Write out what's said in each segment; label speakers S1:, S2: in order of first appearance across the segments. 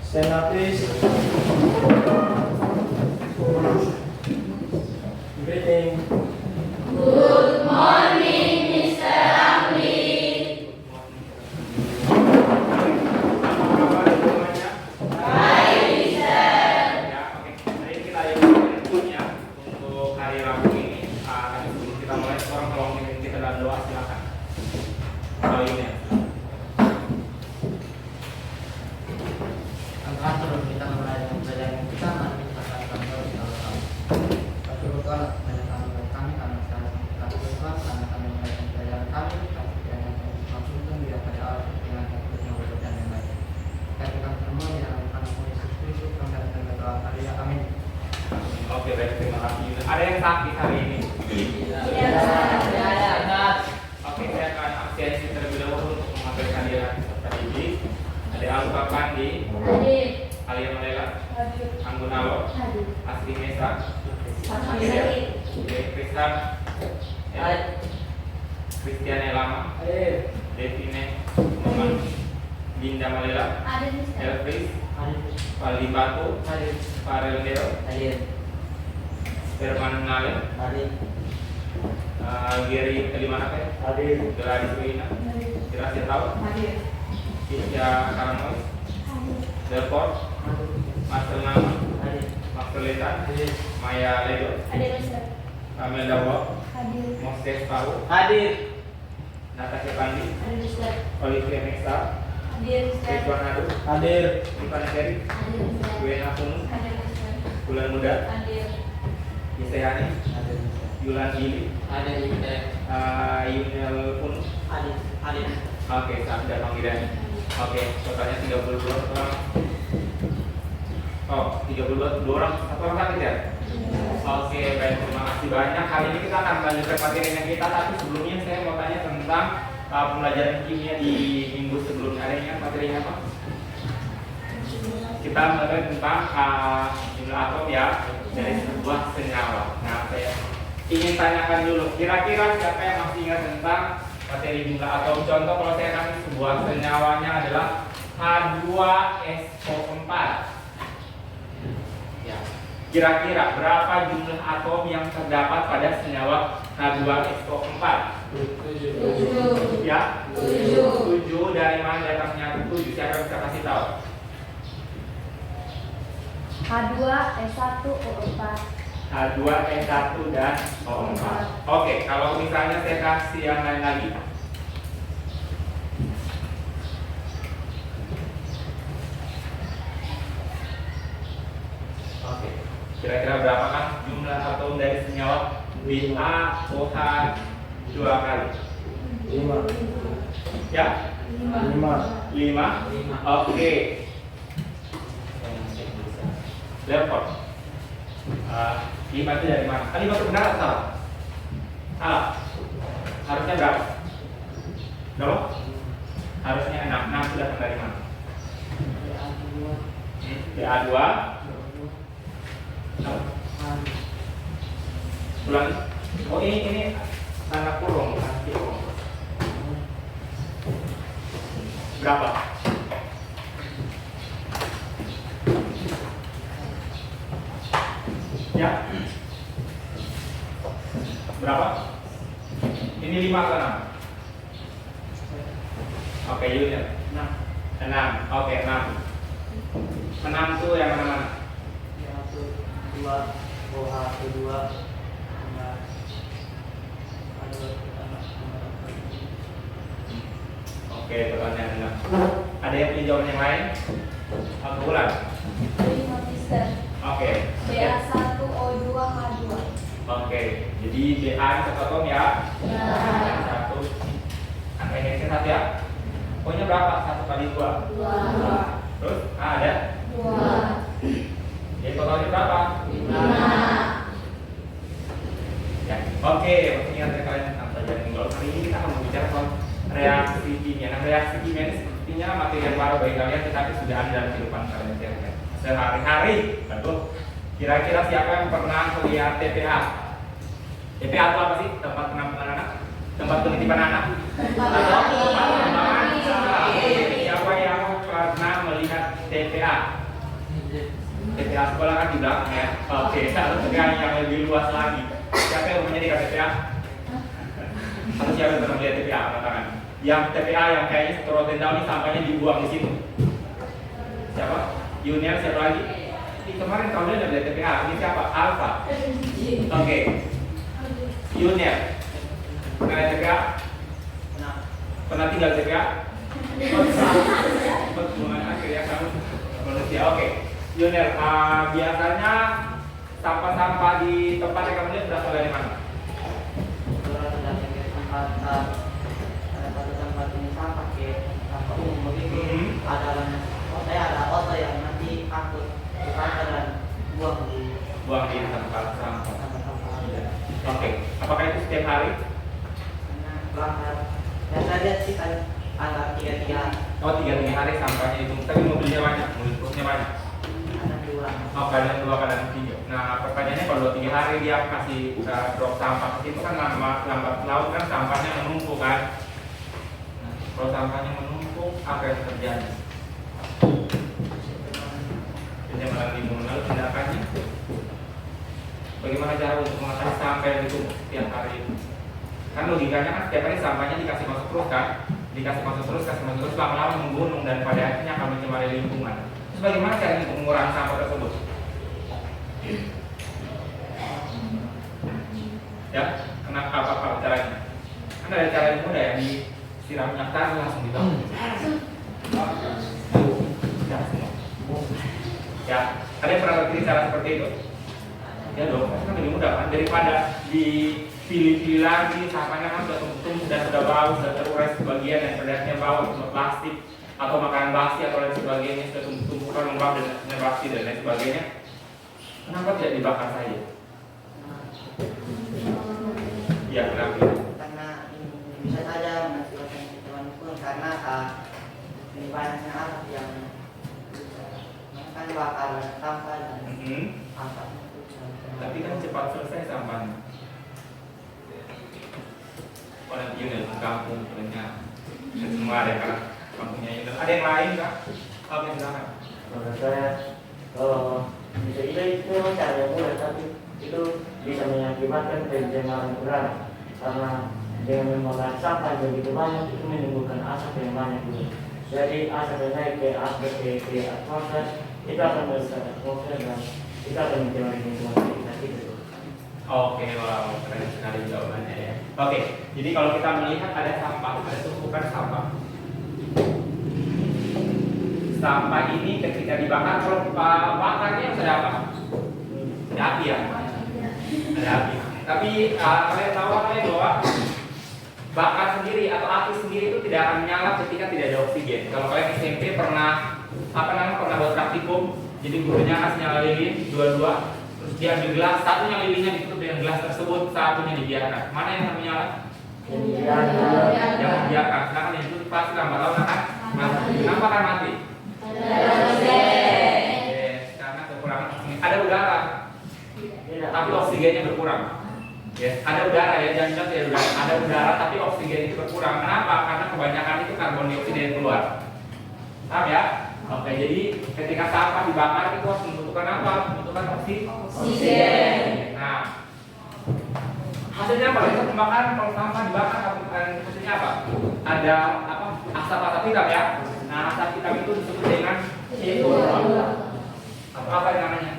S1: Stand up, please. Greeting.
S2: Good morning, Mr. Ramli. Baik, Mister.
S3: Ya, oke. Jadi kita yang punya untuk hari Rabu ini. Tapi sebelum kita mulai, seorang tolong pimpin kita dalam doa, silakan. Kalau ini ya.
S4: Angkat sebelum kita mulai dengan pelajaran kita, mari kita katakan doa kita bersama. Bersyukur kepada kami karena sekarang kita berdoa karena kami melakukan pelajaran kami, kami kiranya kami langsung biar pada Allah dengan yang berdoa dan yang baik. Kami semua di dalam nama Yesus Kristus kami datang berdoa. Haleluya, amin.
S3: Oke, baik, terima kasih. Ada yang sakit hari ini? Oke, saya akan absensi terlebih dahulu untuk mengambil hadiah peserta didik. Ada Aluka Pandi, Alia Malela, Anggun Alo, Asri Mesa, Kristan, Christian Elama, Devine, Muhammad, Dinda Malela, Elvis, Fali Batu, Farel Deo, Herman Nale, Giri Kalimanake, Gladys Wina, Dirasya Tau, Isya Karanois, Delport, Master Nama, Master Letan, Maya Ledo, Kamel Dawa, Moses Pau, Natasha Pandi, Olivia Meksa, Ridwan Adu, Ivan Seri, Wena Punu, Bulan Muda, Isayani, Yulan Gili, Yunel Punu. Oke, sudah panggilan. Oke, totalnya 32 orang. Oh, 32 orang, satu orang sakit ya? Oke, baik, terima kasih banyak. Hari ini kita akan melanjutkan materinya kita, tapi sebelumnya saya mau tanya tentang pembelajaran kimia di minggu sebelumnya. Adanya materinya apa? Kita belajar tentang jumlah atom ya dari sebuah senyawa. Nah, saya ingin tanyakan dulu, kira-kira siapa yang masih ingat tentang materi jumlah atom? Contoh kalau saya kasih sebuah senyawanya adalah H2SO4. Ya. Kira-kira berapa jumlah atom yang terdapat pada senyawa H2SO4?
S2: 7.
S3: Ya? 7. Dari mana datangnya 7? Siapa bisa kasih tahu?
S2: H2S1O4.
S3: H2S1 dan O4. Oke, kalau misalnya saya kasih yang lain lagi. Oke, kira-kira berapa kan jumlah atom dari senyawa BaOH 2 kali?
S1: 5.
S3: Ya?
S1: 5.
S3: 5. Oke. Leopard. 5 itu dari mana? Kan 5 itu benar atau salah? Salah. Harusnya berapa? Berapa? Harusnya 6. 6 sudah dari mana? BA2. Ulangi. Oh, ini tanda kurung, nanti kurung. Berapa? Ya. Berapa? Ini 5 atau 6? Oke, unit 6. Oke, 6. 6 tuh yang mana-mana?
S4: 1, 2, OH2,
S3: Oke, pertanyaan 6. Ada yang punya jawaban yang lain? Aku ulang.
S2: 5, Mister.
S3: Oke.
S2: BA1O2H2.
S3: Oke, jadi BA ini satu atom ya? Satu. Angkanya 1 ya? Pokoknya berapa? 1 kali 2.
S2: 2.
S3: Terus A ada?
S2: 2.
S3: Jadi totalnya berapa?
S2: 5.
S3: Ya. Oke, maksudnya kalian tentang pelajaran minggu lalu. Hari ini kita akan berbicara soal reaksi kimia. Nah, reaksi kimia ini sepertinya materi yang baru bagi kalian, tetapi sudah ada dalam kehidupan kalian sehari-hari. Betul. Kira-kira siapa yang pernah melihat TPA? TPA itu apa sih? Tempat penampungan anak? Tempat penitipan anak? Atau tempat penampungan? Siapa yang pernah melihat TPA? TPA sekolah kan di belakang ya. Oke, atau TPA yang lebih luas lagi. Siapa yang punya di TPA? Atau siapa yang pernah melihat TPA? Angkat tangan. Yang TPA yang kayaknya setelah down ini sampahnya dibuang di situ. Siapa? Junior, siapa lagi? Ini kemarin tahun lalu ada TPA. Ini siapa? Alpha. Oke. Junior. Pernah lihat TPA? Pernah tinggal TPA? Pertemuan akhirnya kamu manusia. Oke. Junior, biasanya sampah-sampah di tempat yang kamu lihat berasal dari mana?
S4: Ada tempat ini sampah ke sampah umum begitu. Ada oto yang nanti angkut ke sampah dan buang di
S3: tempat sampah.
S4: sampah.
S3: Oke. Apakah itu setiap hari?
S4: Pelanggar. Yang saya lihat sih kan antara 3 hari.
S3: Oh, 3 hari sampahnya itu. Tapi mobilnya banyak, mobil truknya banyak.
S4: Ada 2.
S3: Oh, kadang 2, kadang 3. Nah, pertanyaannya kalau 3 hari dia kasih drop sampah ke situ kan lambat laut kan sampahnya menumpuk kan. Nah, kalau sampahnya menumpuk, apa yang terjadi? Penyamaran limbah, lalu tindakannya bagaimana cara untuk mengatasi sampah yang ditumpuk setiap hari itu? Kan logikanya kan setiap hari sampahnya dikasih masuk terus kan, dikasih masuk terus, lama-lama menggunung dan pada akhirnya akan mencemari lingkungan. Terus bagaimana cara untuk mengurangi sampah tersebut? Ya, kenapa apa caranya? Kan ada cara yang mudah ya, disiram minyak tanah langsung dibawa. Ya, ada yang pernah berpikir cara seperti itu? Ya dong, kan lebih mudah kan daripada dipilih-pilih lagi, sampahnya kan sudah tumpuk dan sudah bau, sudah terurai sebagian dan berdasarnya bau untuk plastik atau makanan basi atau lain sebagainya sudah tumpukan lembab dan basi dan lain sebagainya. Kenapa tidak dibakar saja? Ya, kenapa?
S4: Karena ini bisa saja mengakibatkan kecewaan pun karena ini banyaknya alat yang kan bakar sampah dan asap.
S3: Tapi kan cepat selesai sampahnya. Orang ini dari kampung punya semua ada kan kampungnya itu. Ada yang lain kah? Oke, silakan.
S5: Menurut saya kalau bisa itu memang cara yang mudah, tapi itu bisa mengakibatkan pencemaran udara karena dengan membakar sampah yang begitu banyak itu menimbulkan asap yang banyak juga. Jadi asap yang naik ke atmosfer itu akan merusak atmosfer dan itu akan mencemari lingkungan sekitar kita.
S3: Oke, wow, keren sekali jawabannya ya. Oke, jadi kalau kita melihat ada sampah, ada tumpukan sampah. Sampah ini ketika dibakar, kalau bakarnya ada apa? Ada api ya? Ada api. Tapi kalian tahu bahwa bakar sendiri atau api sendiri itu tidak akan menyala ketika tidak ada oksigen. Kalau kalian SMP pernah pernah buat praktikum, jadi gurunya kasih nyala lilin dua-dua, terus dia ambil gelas, satunya lilinnya ditutup dengan gelas tersebut, satunya dibiarkan. Mana yang akan menyala? Yang dibiarkan. Sedangkan yang itu pasti lambat laun akan mati. Kenapa akan mati? Karena kekurangan oksigen. Ada udara, tapi oksigennya berkurang. Yes, ada udara ya, jangan tidak udara. Ada udara tapi oksigen itu berkurang. Kenapa? Karena kebanyakan itu karbon dioksida yang keluar. Paham ya? Oke, jadi ketika sampah dibakar itu harus membutuhkan apa? Membutuhkan oksigen. Nah, hasilnya apa? Itu pembakaran kalau sampah dibakar hasilnya apa? Ada apa? Asap-asap hitam ya. Nah, asap hitam itu disebut dengan CO2. Atau apa yang namanya?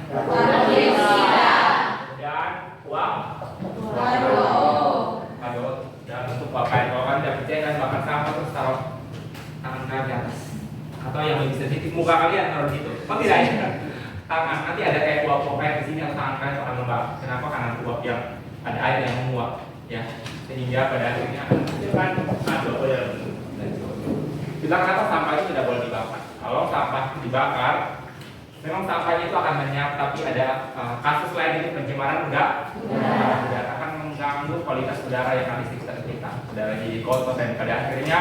S3: Dan uap. Aduh, jangan untuk bapak kalau kan tidak percaya kan bakar sampah terus taruh tangan kalian di atas. Atau yang lebih sensitif muka kalian taruh di situ. Oh tidak ya? Tangan nanti ada kayak uap kayak di sini atau tangan kalian akan lembab. Kenapa? Karena uap yang ada air yang menguap, ya. Sehingga pada akhirnya menghasilkan adobo yang kita kenapa sampah itu tidak boleh dibakar. Kalau sampah dibakar, memang sampahnya itu akan menyap, tapi ada kasus lain itu pencemaran udara akan mengganggu kualitas udara yang ada di sekitar kita. Udara jadi kotor dan pada akhirnya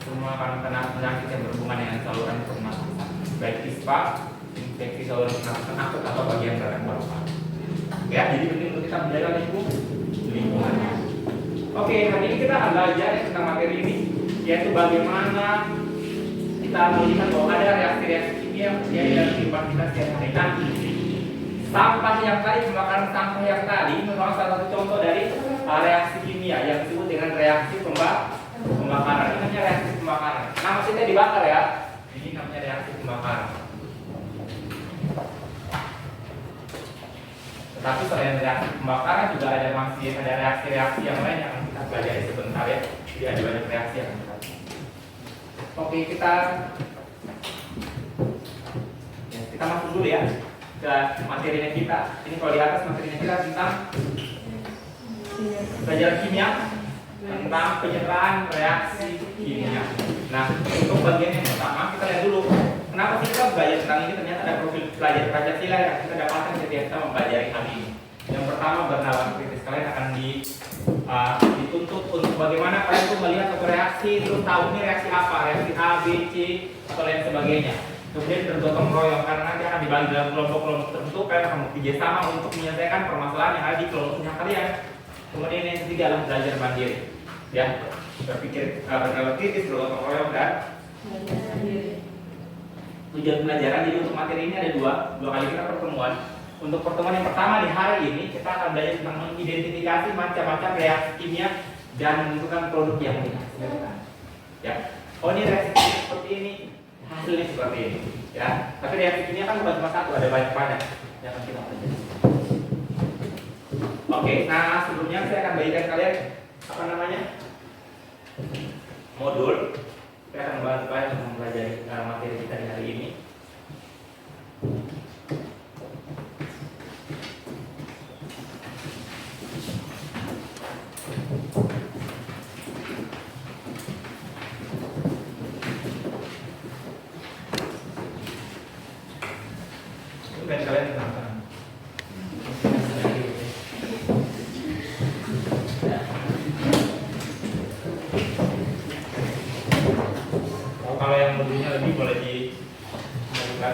S3: semua akan kena penyakit yang berhubungan dengan saluran pernafasan, baik ispa, infeksi saluran pernafasan akut atau bagian radang paru-paru. Ya, jadi penting untuk kita menjaga lingkungan. Oke, hari ini kita akan belajar tentang materi ini, yaitu bagaimana kita melihat bahwa ada reaksi-reaksi kimia yang terjadi dalam kehidupan kita sehari-hari. Nah, sampah yang tadi, pembakaran sampah yang tadi merupakan salah satu contoh dari reaksi kimia yang disebut dengan reaksi pembakaran. Ini namanya reaksi pembakaran. Nah, maksudnya dibakar ya. Ini namanya reaksi pembakaran. Tetapi selain reaksi pembakaran juga masih ada reaksi-reaksi yang lain yang akan kita pelajari sebentar ya. Jadi ada banyak reaksi yang kita. Oke, kita masuk dulu ya ke materinya kita. Ini kalau di atas materinya kita tentang pelajaran kimia, tentang penyerahan reaksi kimia. Nah, untuk bagian yang pertama kita lihat dulu kenapa sih kita belajar tentang ini. Ternyata ada profil pelajar Pancasila yang kita dapatkan ketika kita mempelajari hal ini. Yang pertama, bernalar kritis. Kalian akan dituntut untuk bagaimana kalian tuh melihat satu reaksi, terus tahu ini reaksi apa, reaksi A, B, C, atau lain sebagainya. Kemudian bergotong royong karena nanti akan dibagi dalam kelompok-kelompok tertentu. Kalian akan bekerja sama untuk menyelesaikan permasalahan yang ada di kelompoknya kalian. Kemudian yang ketiga adalah belajar mandiri, ya, berpikir bernalar kritis, bergotong royong dan tujuan pelajaran. Jadi untuk materi ini ada dua kali kita pertemuan. Untuk pertemuan yang pertama di hari ini kita akan belajar tentang mengidentifikasi macam-macam reaksi kimia dan menentukan produk yang dihasilkan. Ya, oh ini reaksi kimia seperti ini, hasilnya seperti ini. Ya, tapi reaksi kimia kan bukan cuma satu, ada banyak-banyak yang akan kita pelajari. Oke, nah sebelumnya saya akan bagikan kalian apa namanya modul. Saya akan membantu kalian untuk mempelajari materi kita di hari ini. Dan kalian tenangkan. Kalau yang mobilnya lebih boleh dibuka.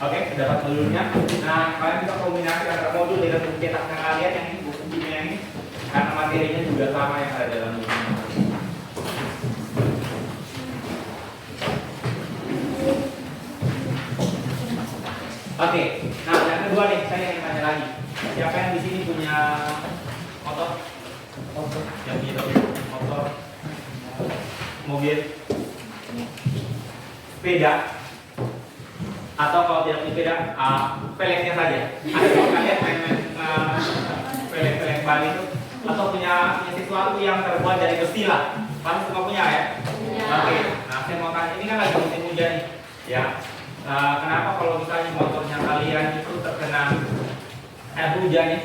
S3: Oke, dapat modulnya. Nah, kalian bisa kombinasi antara modul dengan buku cetaknya kalian yang ini, buku kimia ini, karena materinya juga sama yang ada dalam bukunya. Oke, nah yang kedua nih, saya ingin tanya lagi. Siapa yang di sini punya motor? Yang punya motor, mobil, sepeda, atau kalau tidak punya sepeda, peleknya saja. Ada kalau kalian main pelek ban itu, atau punya sesuatu yang terbuat dari besi lah. Pasti semua punya ya? Oke, nah saya mau tanya, ini kan lagi musim hujan nih, ya. Kenapa kalau misalnya motornya kalian itu terkena air hujan nih,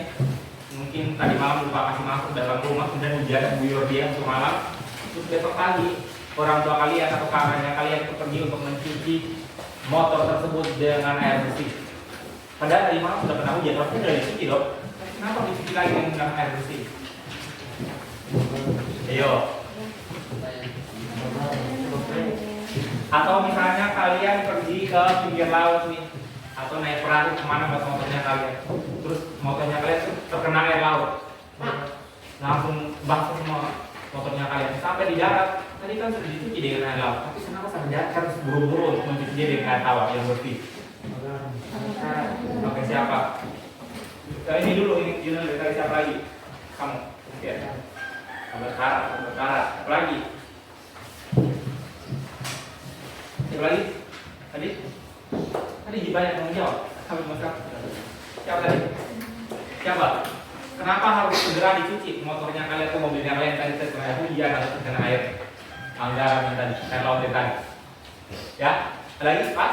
S3: mungkin tadi malam lupa kasih masuk dalam rumah, kemudian hujan guyur dia untuk malam, terus besok pagi orang tua kalian atau kakaknya kalian itu pergi untuk mencuci motor tersebut dengan air bersih. Padahal tadi malam sudah kena hujan, pasti sudah dicuci dong. Kenapa dicuci lagi dengan air bersih? Ayo. Atau misalnya kalian pergi ke pinggir laut nih, atau naik perahu kemana buat motornya kalian, terus motornya kalian terkena air laut, langsung basah semua motornya kalian sampai di darat. Tadi kan sudah dicuci dengan air laut, tapi kenapa sampai darat harus buru-buru untuk mencuci dengan air tawar yang bersih? Oke, siapa? Ini dulu, ini dari siapa lagi? Kamu, ya. Berkarat, apa lagi? Siapa lagi? Tadi banyak yang menjawab. Kami masak. Siapa tadi? Siapa? Kenapa harus segera dicuci motornya kalian atau mobilnya kalian tadi terkena hujan atau terkena air anggaran tadi, air laut tadi? Ya, ada lagi Pak?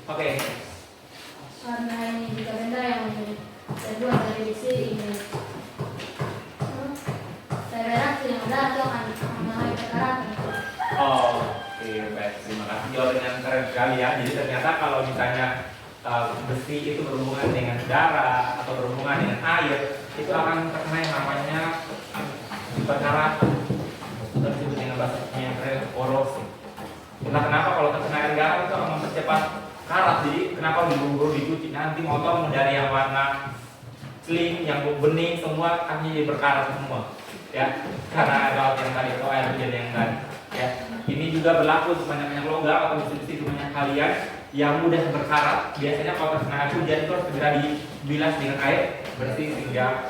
S3: Oke.
S2: Karena ini juga benda yang terbuat dari besi ini. Reaksi yang ada atau mengalami kekerasan.
S3: Oke, baik. Terima kasih jawabannya keren sekali ya. Jadi ternyata kalau misalnya besi itu berhubungan dengan darah atau berhubungan dengan air, itu akan terkena yang namanya kekerasan. Itu disebut dengan bahasa kimia korosi. Nah, kenapa kalau terkena air garam itu akan cepat karat, jadi kenapa buru-buru dicuci, nanti motor dari yang warna sling, yang bening semua akhirnya jadi berkarat semua ya, karena laut yang tadi atau air hujan yang tadi ya. Ini juga berlaku untuk banyak logam atau besi-besi banyak kalian yang mudah berkarat. Biasanya kalau terkena air hujan itu harus segera dibilas dengan air bersih sehingga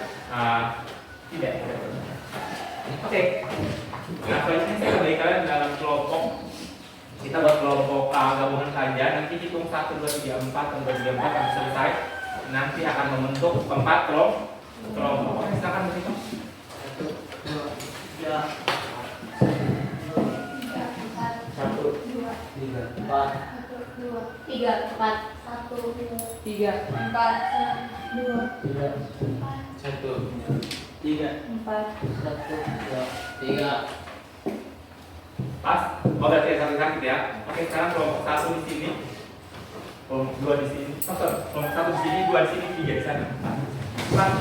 S3: tidak. Oke. Nah, selanjutnya saya bagi kalian dalam kelompok. Kita buat kelompok gabungan saja. Nanti hitung 1, 2, 3, 4, 2, 3, 4 sampai selesai. Nanti akan membentuk 4 kelompok. Oke, silakan berhitung.
S5: 1, 2, 3, 1, 2, 4,
S2: 3, 4, 1, 3, 4, 2,
S5: 3,
S2: 4.
S5: 3.
S3: Pas. Oh, berarti ada satu sakit ya. Oke, sekarang kelompok 1 di sini. Kelompok 2 di sini. Kelompok 1 di sini, 2 di sini, 3 di sana. Pas.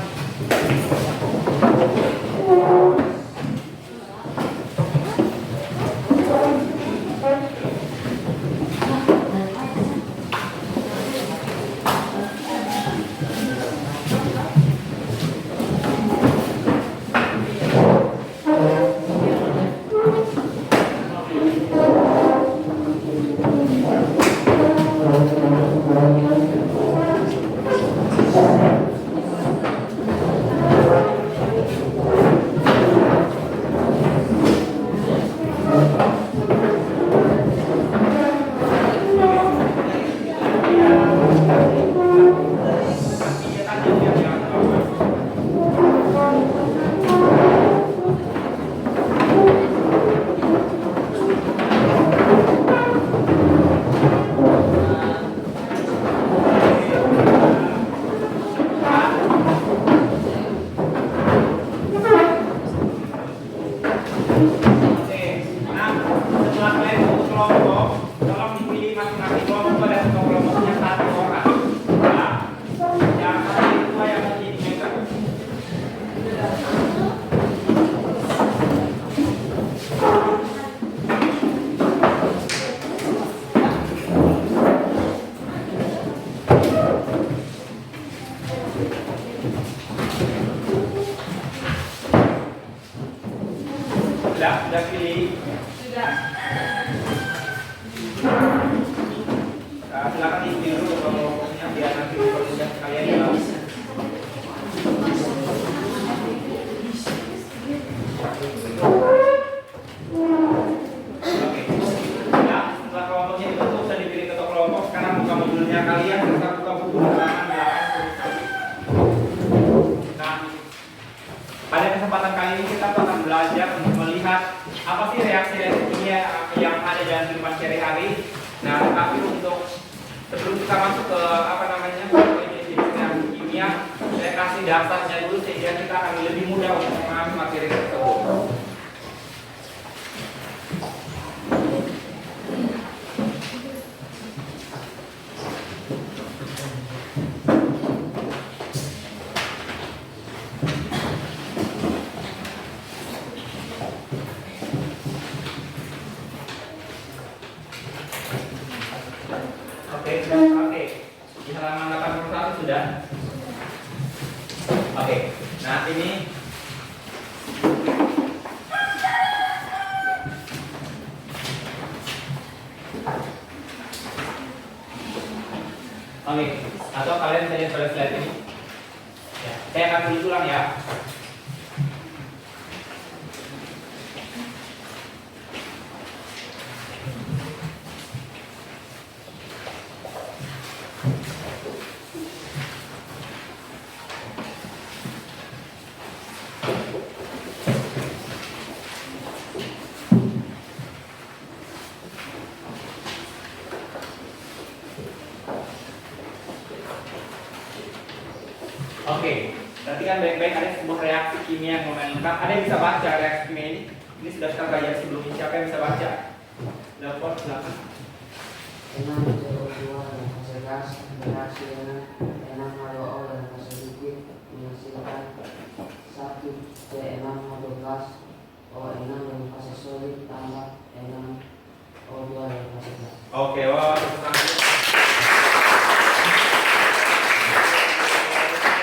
S3: Sudah pilih?
S2: Sudah.
S3: Nah, silakan isi dulu kelompoknya biar nanti dipermudah kalian ya. Oke. Ya, setelah kelompoknya dibentuk sudah dipilih ketua kelompok. Sekarang buka modulnya kalian serta buka buku halaman 8. Nah, pada kesempatan kali ini kita akan belajar untuk melihat apa sih reaksi-reaksi kimia yang ada dalam kehidupan sehari-hari. Nah, tapi untuk sebelum kita masuk ke reaksi kimia, saya kasih dasarnya dulu sehingga kita akan lebih mudah untuk memahami materi tersebut. Oke. Di halaman 81 sudah. Oke. Nah, ini oke. Atau kalian bisa lihat pada slide ini. Ya, saya akan tulis ulang ya. Oke, perhatikan baik-baik, ada sebuah reaksi kimia yang lengkap. Ada yang bisa baca reaksi kimia ini? Ini sudah kita belajar sebelumnya. Siapa yang bisa baca? Lapor, silakan.
S4: Enam CO2 dan hasil gas bereaksi dengan N6H2O dan hasil likid menghasilkan 1 C6H12O6 dengan fase solid tambah N6
S5: O2 dalam fase gas.
S3: Oke, wah, tepuk tangan dulu.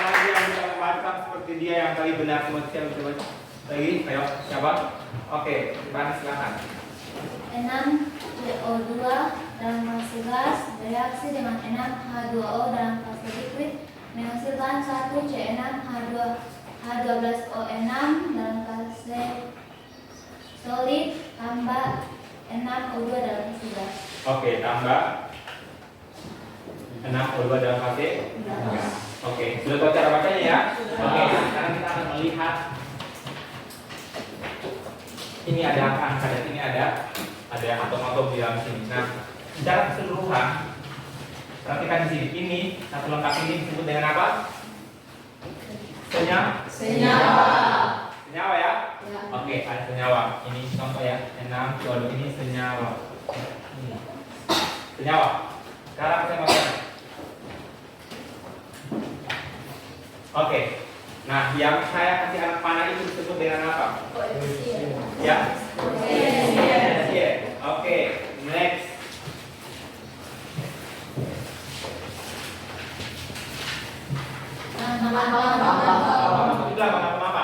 S3: Lagi yang bisa membaca seperti dia yang tadi benar semua siapa coba lagi, ayo siapa? Oke, Ivan silakan.
S2: 6 CO2 dalam fase gas bereaksi dengan 6 H2O dalam fase liquid menghasilkan 1 C6H12O6 dalam fase solid tambah 6 O2 dalam fase gas.
S3: Oke, tambah 6 O2 dalam fase gas. Oke, sudah tahu cara bacanya ya? Oke, sekarang kita akan melihat ini ada angka dan ini ada atom-atom di dalam sini. Nah, secara keseluruhan perhatikan di sini. Ini satu lengkap ini disebut dengan apa? Senyawa ya?
S2: Ya.
S3: Oke, ada senyawa. Ini contoh ya. 6 CO2 ini senyawa. Senyawa. Sekarang saya mau tanya. Oke. Nah, yang saya kasih anak panah itu disebut dengan apa? Ya. Oke, next. Itu apa?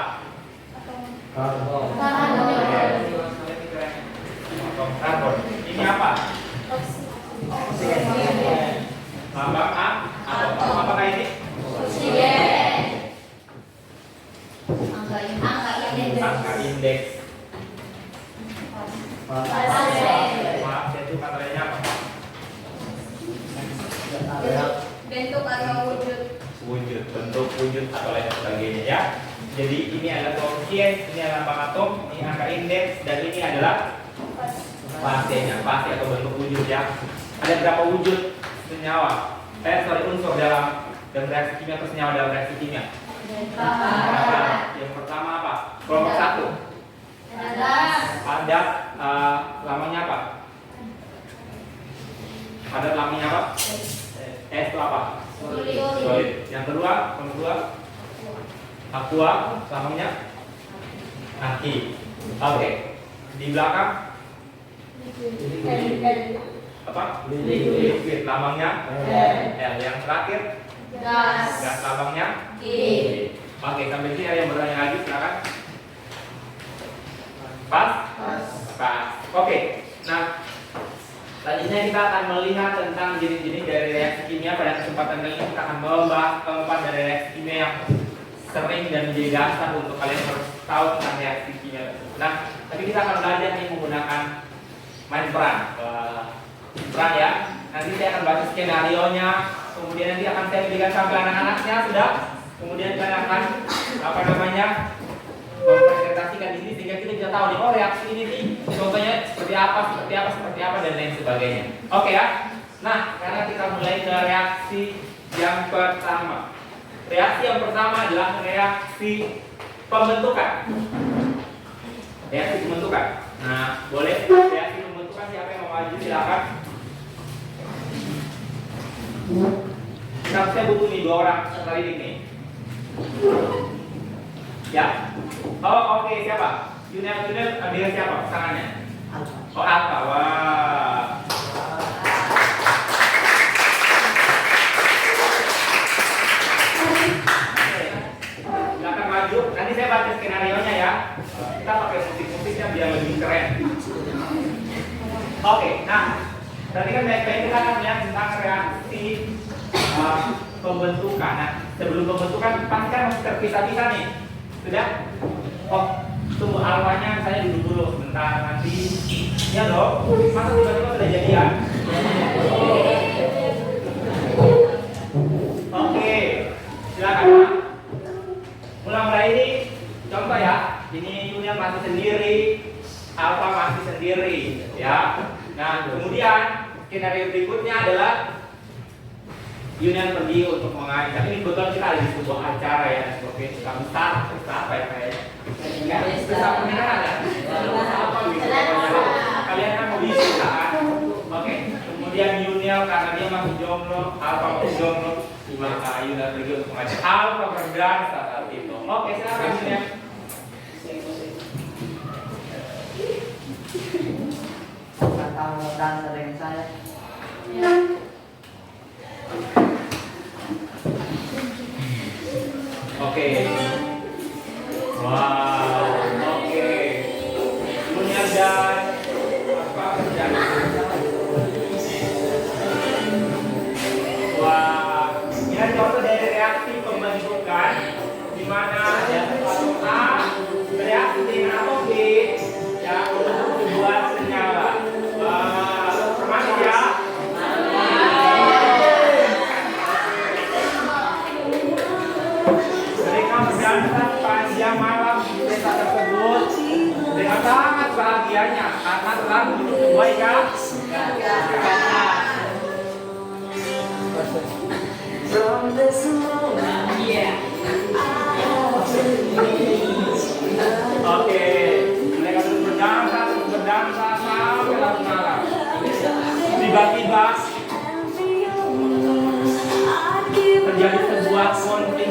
S3: Karbon. Ini apa? Lambang A. Apakah ini? Angka indeks. Maaf, itu katanya apa?
S2: Bentuk atau wujud.
S3: Wujud, bentuk wujud atau lain sebagainya ya. Jadi ini adalah koefisien, ini adalah lambang atom, ini angka indeks, dan ini adalah fasenya, fase atau bentuk wujud ya. Ada berapa wujud senyawa? Unsur dalam reaksi kimia atau senyawa dalam reaksi kimia? Yang pertama apa? Kelompok 1. Padat, lambangnya apa? Padat lambangnya apa? S itu apa? Solid. Yang kedua, kelompok 2. Aqua, lambangnya? Aki. Oke. Di belakang? Apa? Liquid, lambangnya? L. Yang terakhir? Gas, lambangnya? Oke, sampai sini ada yang bertanya lagi, silakan. Pas? Oke. Nah, selanjutnya kita akan melihat tentang jenis-jenis dari reaksi kimia. Pada kesempatan kali ini kita akan membahas keempat dari reaksi kimia yang sering dan menjadi dasar untuk kalian harus tahu tentang reaksi kimia. Nah, tapi kita akan belajar nih menggunakan main peran. Peran ya. Nanti saya akan baca skenario-nya. Kemudian nanti akan saya berikan sampai anak-anaknya sudah. Kemudian kalian akan mempresentasikan di sini sehingga kita bisa tahu nih, oh reaksi ini nih contohnya seperti apa dan lain sebagainya. Oke ya. Nah, sekarang kita mulai ke reaksi yang pertama. Reaksi yang pertama adalah reaksi pembentukan. Reaksi pembentukan. Nah, boleh reaksi pembentukan siapa yang mau maju silakan. Saya butuh nih 2 orang sekali ini. Ya. Oh, oke, siapa? Junior ambil siapa pasangannya? Oh, Alka. Wah. Silakan maju. Nanti saya baca skenario-nya ya. Kita pakai musik-musiknya biar lebih keren. Oke, nah, berarti kan baik-baik kita akan melihat tentang reaksi pembentukan. Nah, sebelum pembentukan pasti kan masih terpisah-pisah nih. Sudah? Oh, tunggu alfanya saya dulu sebentar nanti. Ya dong. Masa tiba-tiba sudah jadian? Oke, silakan. Mulai ini contoh ya. Ini Union masih sendiri, alfa masih sendiri, ya. Nah, kemudian skenario berikutnya adalah Union pergi untuk mengajar. Tapi ini kebetulan kita ada di sebuah acara ya, seperti besar apa ya kayaknya? Besar pernikahan ya? Apa gitu? Kalian kan mau bisa kan? Oke. Kemudian Union karena dia masih jomblo, Alfa masih jomblo, maka Union pergi untuk mengajar. Alfa berdansa saat itu. Oke, silakan Union.
S4: kamu dansa dengan saya?
S2: Ya.
S3: Oke. Wow, oke. Junior dan apa kerjaan? Wah, ini ada contoh dari reaksi pembentukan di mana ada atau A bereaksi dengan atau B ya untuk sebuah senyawa. Semangat ya. Mereka berdansa sepanjang malam di desa tersebut dengan sangat bahagianya karena telah menuju sebuah ikatan. Oke, mereka terus berdansa sampai larut malam. Tiba-tiba terjadi sebuah konflik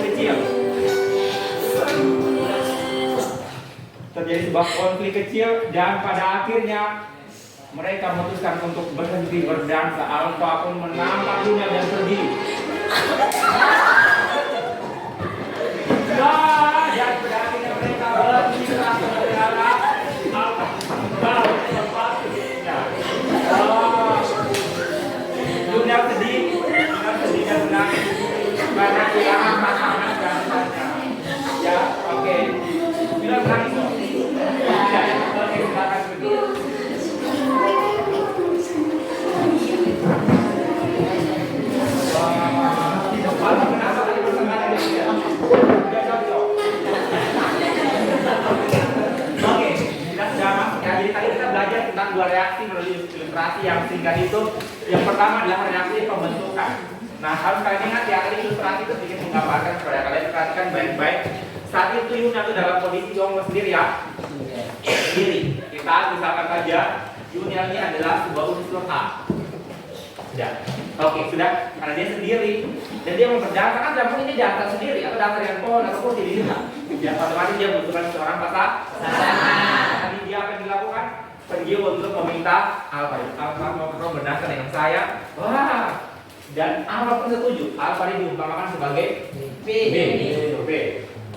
S3: kecil. Dan pada akhirnya mereka memutuskan untuk berhenti berdansa. Alfa pun menampak dunia dan pergi. Dan pada akhirnya mereka berpisah sementara. Alfa kembali ke tempat kedirinya. Dunia sedih dan menangis karena kehilangan pasangan dansanya. Ya, oke. Bilang menangis dong. Ya, oke, silakan duduk. Alfa kenapa tadi pertengahan ini ya? Udah cocok. Oke, kita sudah masuk ya. Jadi tadi kita belajar tentang dua reaksi melalui ilustrasi yang singkat itu. Yang pertama adalah reaksi pembentukan. Nah, harus kalian ingat ya, tadi ilustrasi itu sedikit menggambarkan kepada kalian. Perhatikan baik-baik. Saat itu Yuna itu dalam kondisi jomblo sendiri ya. Sendiri. Kita misalkan saja Yuna ini adalah sebuah unsur A. Sudah. Oke, sudah. Karena dia sendiri dan dia mau berdansa kan tidak mungkin dia dansa sendiri atau dansa dengan pohon atau kursi di sana. Ya, otomatis dia membutuhkan seorang pasangan. Tadi dia akan dilakukan pergi untuk meminta Alfa mau berdansa dengan saya. Wah. Dan Alfa pun setuju. Alfa diumpamakan sebagai B.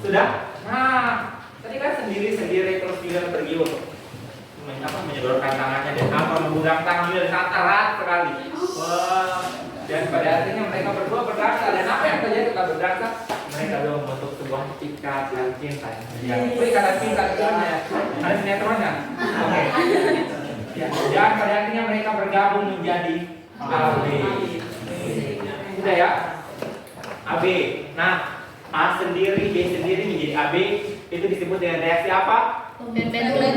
S3: Sudah? Nah, tadi kan sendiri terus dia pergi untuk menyodorkan tangannya dan Alfa menggunakan tangannya dan sangat erat sekali. Wah. Dan pada akhirnya mereka berdua berdansa dan apa yang terjadi ketika berdansa? Mereka berdua membentuk sebuah ikatan cinta. Ya, ikatan cinta itu ada sinetronnya. Oke. Ya, dan pada akhirnya mereka bergabung menjadi AB. Sudah ya? AB. Nah, A sendiri, B sendiri menjadi AB. Itu disebut dengan reaksi apa?
S2: Pembentukan.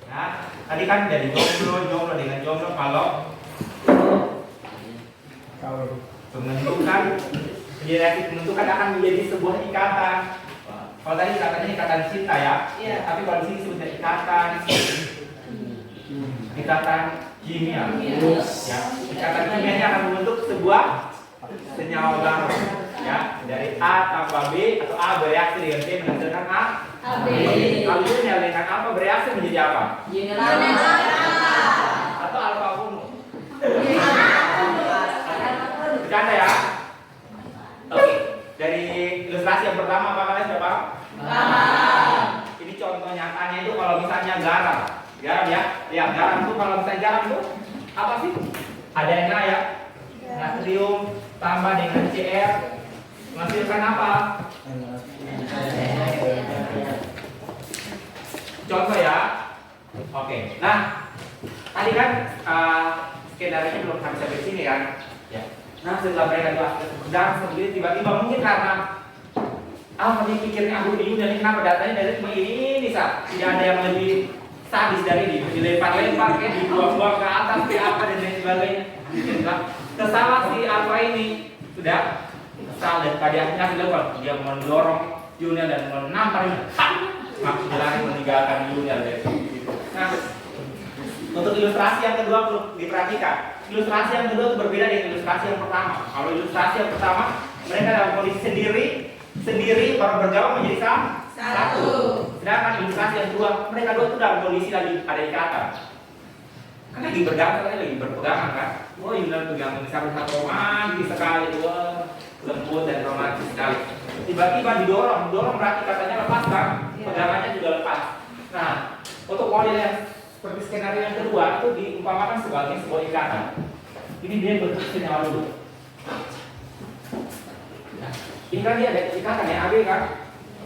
S3: Ya, tadi kan dari jomblo dengan jomblo kalau pembentukan menjadi reaksi pembentukan akan menjadi sebuah ikatan. Kalau tadi katanya ikatan cinta ya, tapi kalau di sini disebutnya ikatan kimia. Ya, ikatan kimia ini akan membentuk sebuah senyawa baru. Ya, dari A tambah B atau A bereaksi dengan B menghasilkan AB. Kalau ini dengan apa bereaksi menjadi apa? Atau alfa ungu. Bercanda ya? Oke, dari ilustrasi yang pertama apa kalian sudah paham? Ini contoh nyatanya itu kalau misalnya garam ya, garam itu kalau misalnya garam itu apa sih? Ada Na ya, natrium tambah dengan Cr menghasilkan apa? Contoh ya. Oke, nah tadi kan skenario belum sampai sini kan? Ya. Nah setelah mereka berdansa sendiri tiba-tiba mungkin karena Alfa pikirnya aku bingung dan kenapa datanya dari cuma ini Sa. Tidak ada yang lebih sadis dari ini, dilempar-lempar kayak dibuang-buang ke atas kayak apa dan lain sebagainya. Kesalahan si Alfa ini sudah kesal dan pada akhirnya dia mendorong Junior dan menampar maksud lari meninggalkan Junior dari situ. Nah, untuk ilustrasi yang kedua perlu diperhatikan. Ilustrasi yang kedua itu berbeda dengan ilustrasi yang pertama. Kalau ilustrasi yang pertama mereka dalam kondisi sendiri baru bergabung menjadi satu. Sedangkan ilustrasi yang kedua mereka dua itu dalam kondisi lagi ada ikatan. Kan lagi berpegangan kan. Wah, Yunan pegangan sangat romantis sekali, wah, lembut dan romantis sekali. Tiba-tiba didorong berarti katanya lepas kan, pegangannya juga lepas. Nah, untuk model yang seperti skenario yang kedua itu diumpamakan sebagai sebuah ikatan. Ini dia bentuk senyawa dulu. Nah, ini kan dia ada ikatan ya, AB kan.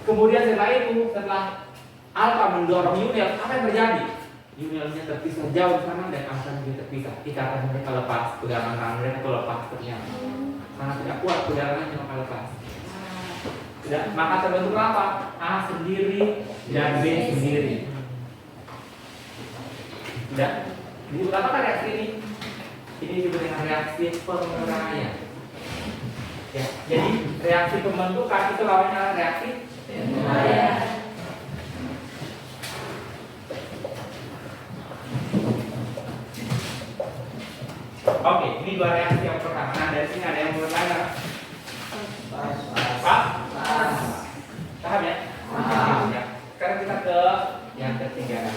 S3: Kemudian setelah alfa mendorong Yunel, apa yang terjadi? Yunelnya terpisah jauh sana dan alfa juga terpisah. Ikatan mereka lepas, pegangan tangan mereka itu lepas ternyata. Karena tidak kuat pegangannya maka lepas. Maka terbentuk apa? A sendiri dan B sendiri. Sudah? Disebut apa reaksi ini? Ini disebut dengan reaksi penguraian. Ya, jadi reaksi pembentukan itu lawannya adalah reaksi penguraian. Oke, ini dua reaksi yang pertama. Nah, dari sini ada yang menurut saya Pak? Paham ya? Ya. Sekarang kita ke yang ketiga.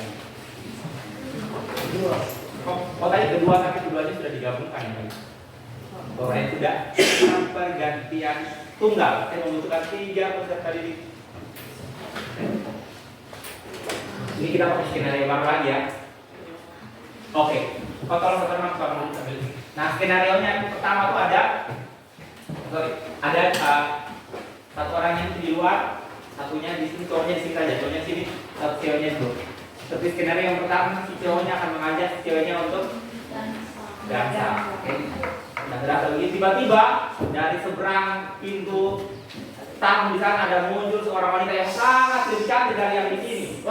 S3: Tadi kedua tapi keduanya sudah digabungkan ya. Bahwa yang sudah pergantian tunggal. Saya membutuhkan 3 peserta didik. Ini kita pakai skenario baru lagi ya. Oke. Tolong teman-teman sambil. Nah, skenario-nya yang pertama tuh ada satu orangnya di luar, satunya di sini, cowoknya di sini saja, cowoknya sini, satu ceweknya dulu. Seperti skenario yang pertama, si cowoknya akan mengajak si ceweknya untuk dansa. Nah, dansa begini tiba-tiba dari seberang pintu tamu di sana ada muncul seorang wanita yang sangat lebih cantik dari yang di sini.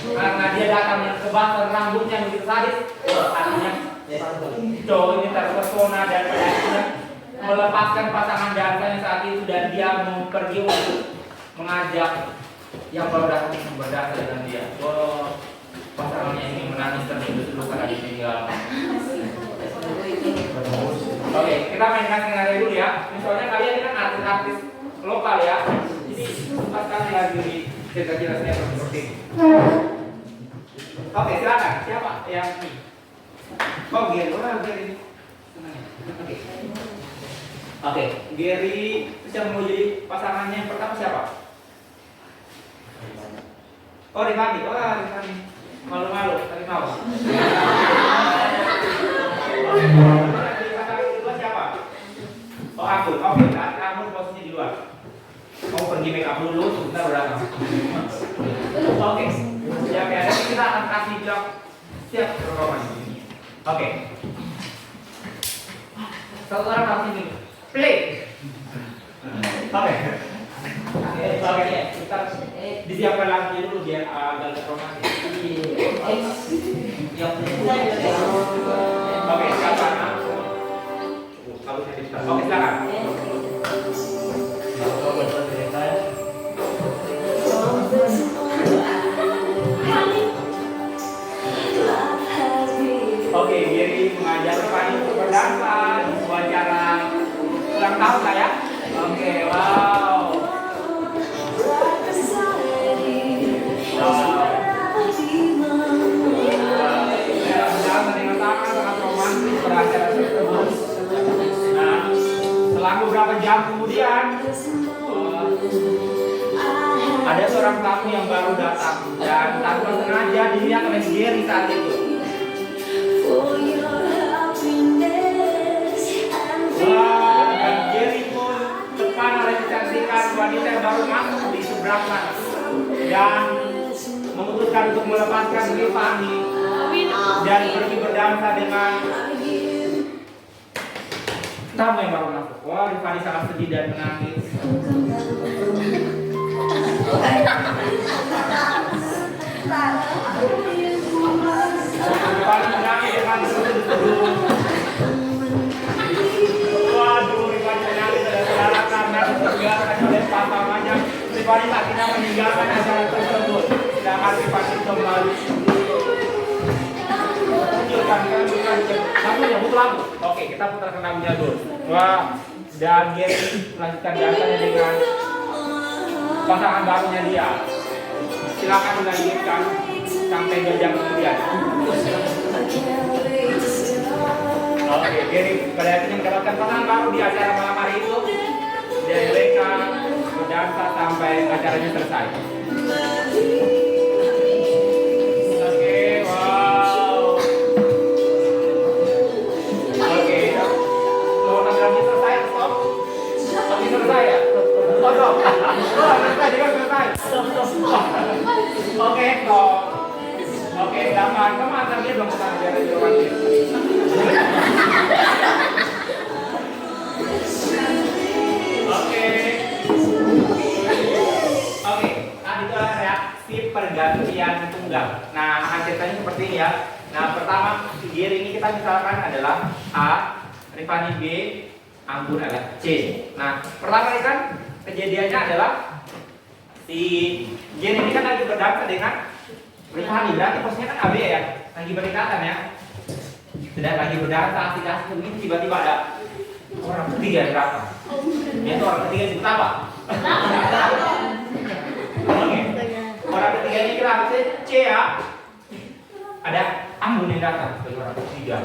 S3: Karena dia datang yang kebakar rambutnya begitu sadis, artinya cowok ini terpesona dan akhirnya melepaskan pasangan dansanya saat itu dan dia mau pergi untuk mengajak yang baru datang berdansa dengan dia. Pasangannya ini menangis terseduh-seduh karena ditinggal. Oke, kita mainkan skenario dulu ya. Misalnya kalian ini kan artis-artis lokal ya. Jadi sempat kali lagi di cerita-cerita seperti ini. Oke, silakan. Siapa yang ini? Oh, Gary. Oke, Gary terus yang mau jadi pasangannya yang pertama siapa? Oh, Rifani. Wah, Rifani. Malu-malu, tapi mau. Pasangan kedua siapa? Oh, aku. Oke, berarti aku posisinya di luar. Mau pergi make up dulu, sebentar udah datang. Oke, siap ya. Nanti kita akan kasih job siap rekaman. Oke. Satu orang harus ini. Play. Oke. Oke, kita disiapkan lagi dulu biar agak romantis. Oke, silakan. Kalau saya bisa. Oke, silakan. Oke, Gary mengajar Rifani untuk berdansa di sebuah acara ulang tahun lah ya. Oke, wow. Berdansa dengan tangan sangat romantis beracara tersebut. Nah, selang beberapa jam kemudian ada seorang tamu yang baru datang dan tanpa sengaja dilihat oleh Gary saat itu. Wah, dan Gary pun terpana oleh kecantikan wanita yang baru masuk di seberang sana dan memutuskan untuk melepaskan Rifani dan pergi berdansa dengan tamu yang baru masuk. Wah, Rifani sangat sedih dan menangis. Rifani menangis dengan seduh-seduh. Waduh, Rifani menangis dan saudara karena ditinggalkan oleh pasangannya. Rifani akhirnya meninggalkan acara tersebut. Sedangkan Rifani kembali. Lagunya butuh lagu. Oke, kita putarkan lagunya dulu. Wah, dan Gary melanjutkan dansanya dengan pasangan barunya dia. Silakan dilanjutkan sampai 2 jam kemudian. Oke, jadi pada akhirnya mendapatkan pasangan baru di acara malam hari itu. Dan mereka berdansa sampai acaranya selesai. Oke, wow. Oke, kalau tampilannya selesai, stop. Tapi selesai ya? Oh, stop. Oh, selesai, juga selesai. Oke, stop. Oke, aman. Kamu antar dia belum kesana biar dia romantis. Oke. Oke, nah itu adalah reaksi pergantian tunggal. Nah, akan ceritanya seperti ini ya. Nah, pertama gear ini kita misalkan adalah A, Rifani B, Anggun adalah C. Nah, pertama ini kan kejadiannya adalah si gear ini kan lagi berdansa dengan Rifani, berarti posisinya kan AB ya, lagi berdekatan ya. Sudah lagi berdansa asik-asik begini, tiba-tiba ada orang ketiga yang datang. Itu orang ketiga disebut apa? Oke. Orang ketiga ini kita harusnya C ya. Ada Anggun yang datang sebagai orang ketiga.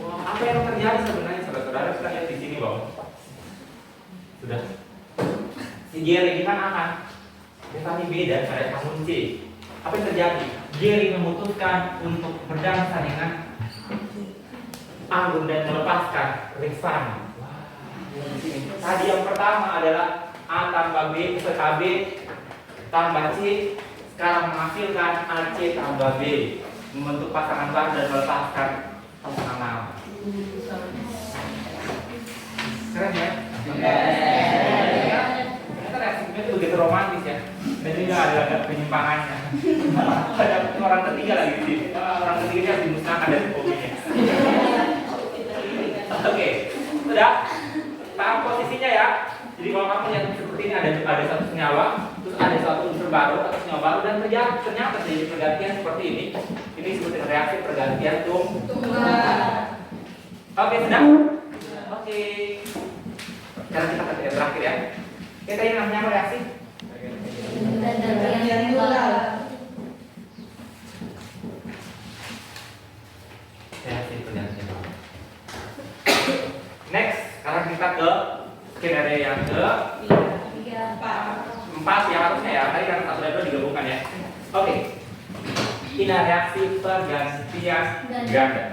S3: Wah, apa yang terjadi sebenarnya saudara-saudara? Kita lihat di sini bang. Sudah. Si Jerry ini kan aman. Rifani beda, ada Anggun C. Apa yang terjadi? Jerry memutuskan untuk berdansa dengan Anggun dan melepaskan Rifani. Tadi yang pertama adalah A tambah B plus B tambah C. Sekarang menghasilkan AC tambah B, membentuk pasangan baru dan melepaskan pasangan lama. Keren ya? Ternyata reaksinya itu begitu romantis ya. Dan juga ada penyimpangannya. Ada orang ketiga lagi di sini. Orang ketiga harus dimusnahkan dari hobinya. Oke, sudah. Paham posisinya ya. Jadi kalau kamu lihat seperti ini ada satu senyawa, terus ada suatu unsur baru atau senyawa baru dan ternyata terjadi pergantian seperti ini. Ini disebut dengan reaksi pergantian tunggal. Oke, sudah. Oke. Sekarang kita ke yang terakhir ya. Kita yang namanya apa reaksi?
S2: Pergantian tunggal.
S3: Reaksi pergantian tunggal. Next, sekarang kita ke skenario yang ke-4 ya harusnya ya. Tadi kan 1 dan 2 digabungkan ya. Oke. Ini reaksi pergantian ganda.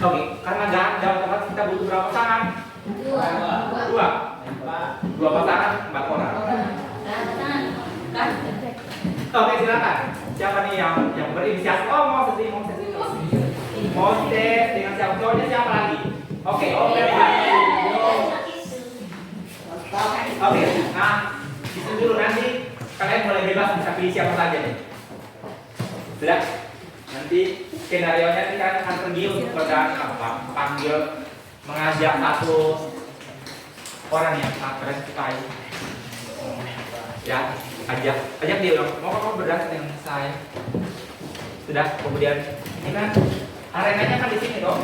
S3: Oke, karena ganda otomatis kita butuh berapa pasangan? 2 pasangan 4 orang. Oke, silakan. Siapa nih yang berinisiasi? Oh, Moses dengan siapa? Cowoknya siapa lagi? Oke, Oke, nah di sini dulu nanti kalian boleh bebas bisa pilih siapa saja nih. Sudah? Nanti skenario nya nanti kalian akan pergi untuk panggil mengajak satu orang yang sangat kalian sukai. Ya, ajak dia dong. Mau kamu berdansa dengan saya? Sudah, kemudian ini kan arenanya kan di sini dong.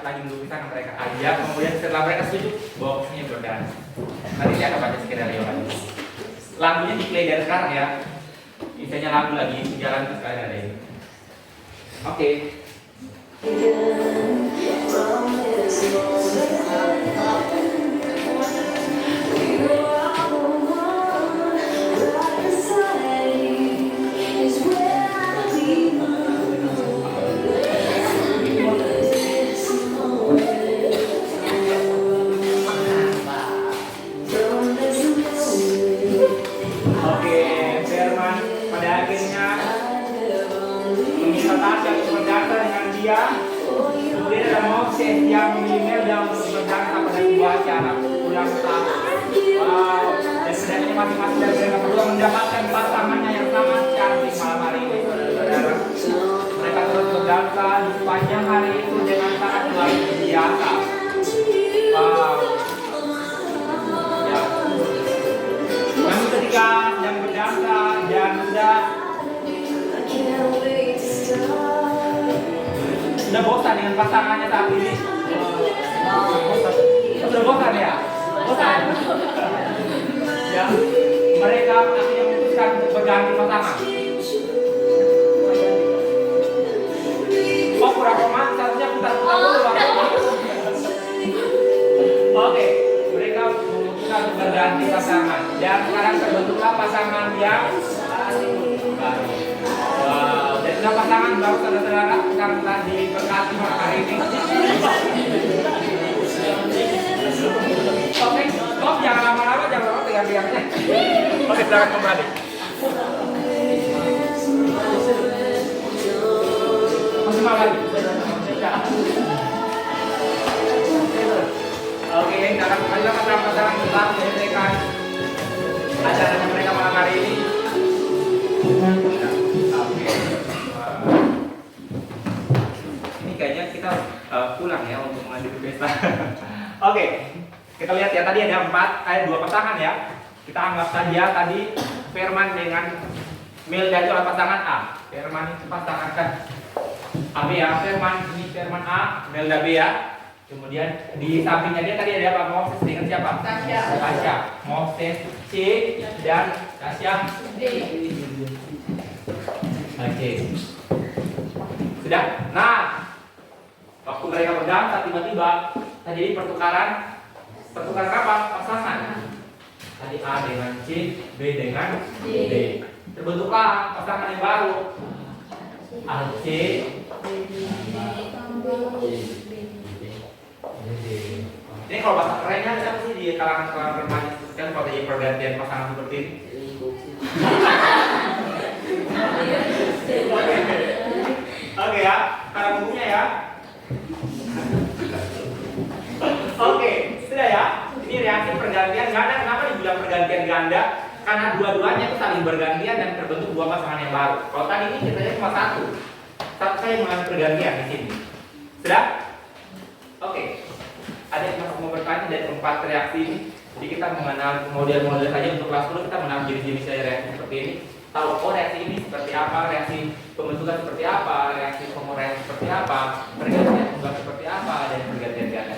S3: Lagi menunggu kita mereka ajak, kemudian setelah mereka setuju, boxnya berdansa. Nanti saya akan baca skenario lagi. Lagunya di play dari sekarang ya. Misalnya lagu lagi jalan terus kalian ada ini. Oke. Kemudian ada Moses yang mengirimnya dan berdansa pada sebuah acara ulang tahun. Wow. Dan sebenarnya masing-masing dari mereka berdua mendapatkan pasangannya yang sangat cantik malam hari ini. Saudara, mereka terus berdansa di sepanjang hari itu dengan sangat luar biasa. Wow. Ya. Namun ketika sedang berdansa dan sudah bosan dengan pasangannya saat ini. Sudah bosan ya? Bosan. Ya. Mereka akhirnya memutuskan untuk berganti pasangan. Oh, kurang romantis, harusnya putar-putar dulu waktunya. berganti pasangan. Dan sekarang terbentuklah pasangan yang baru. Wow, dan sudah pasangan baru saudara-saudara yang telah diberkati malam hari ini. Oke, stop, jangan lama-lama, jangan lama teriak-teriaknya. Oke, silakan kembali. Maksimal lagi. Oke, dalam kembali pasangan telah menyelesaikan acara mereka malam hari ini. Ini kayaknya kita pulang ya untuk menghadiri pesta. Oke, kita lihat ya, tadi ada dua pasangan ya. Kita anggap saja tadi Firman dengan Milda itu adalah pasangan A. Firman itu pasangan kan AB ya. Firman ini Firman A, Milda B ya. Kemudian di sampingnya dia tadi ada apa? Moses dengan siapa? Tasya. Moses C dan Tasya D. Oke. Sudah. Nah, waktu mereka berdansa tiba-tiba terjadi pertukaran apa? Pasangan. Tadi A dengan C, B dengan D. Terbentuklah pasangan yang baru. A C Ini kalau bahasa kerennya siapa sih di kalangan remaja kan kalau terjadi pergantian pasangan seperti ini? Oke ya, cara umumnya ya. Oke, sudah ya. Ini reaksi pergantian ganda. Kenapa dibilang pergantian ganda? Karena dua-duanya itu saling bergantian dan terbentuk dua pasangan yang baru. Kalau tadi ini ceritanya cuma satu saya mengalami pergantian di sini. Sudah? Oke. Ada yang mau bertanya dari 4 reaksi ini. Jadi kita mengenal model-model saja untuk kelas 10 kita mengenal jenis-jenis reaksi seperti ini. Tahu reaksi ini seperti apa, reaksi pembentukan seperti apa, reaksi penguraian seperti apa, pergantian tunggal seperti apa, dan pergantian ganda.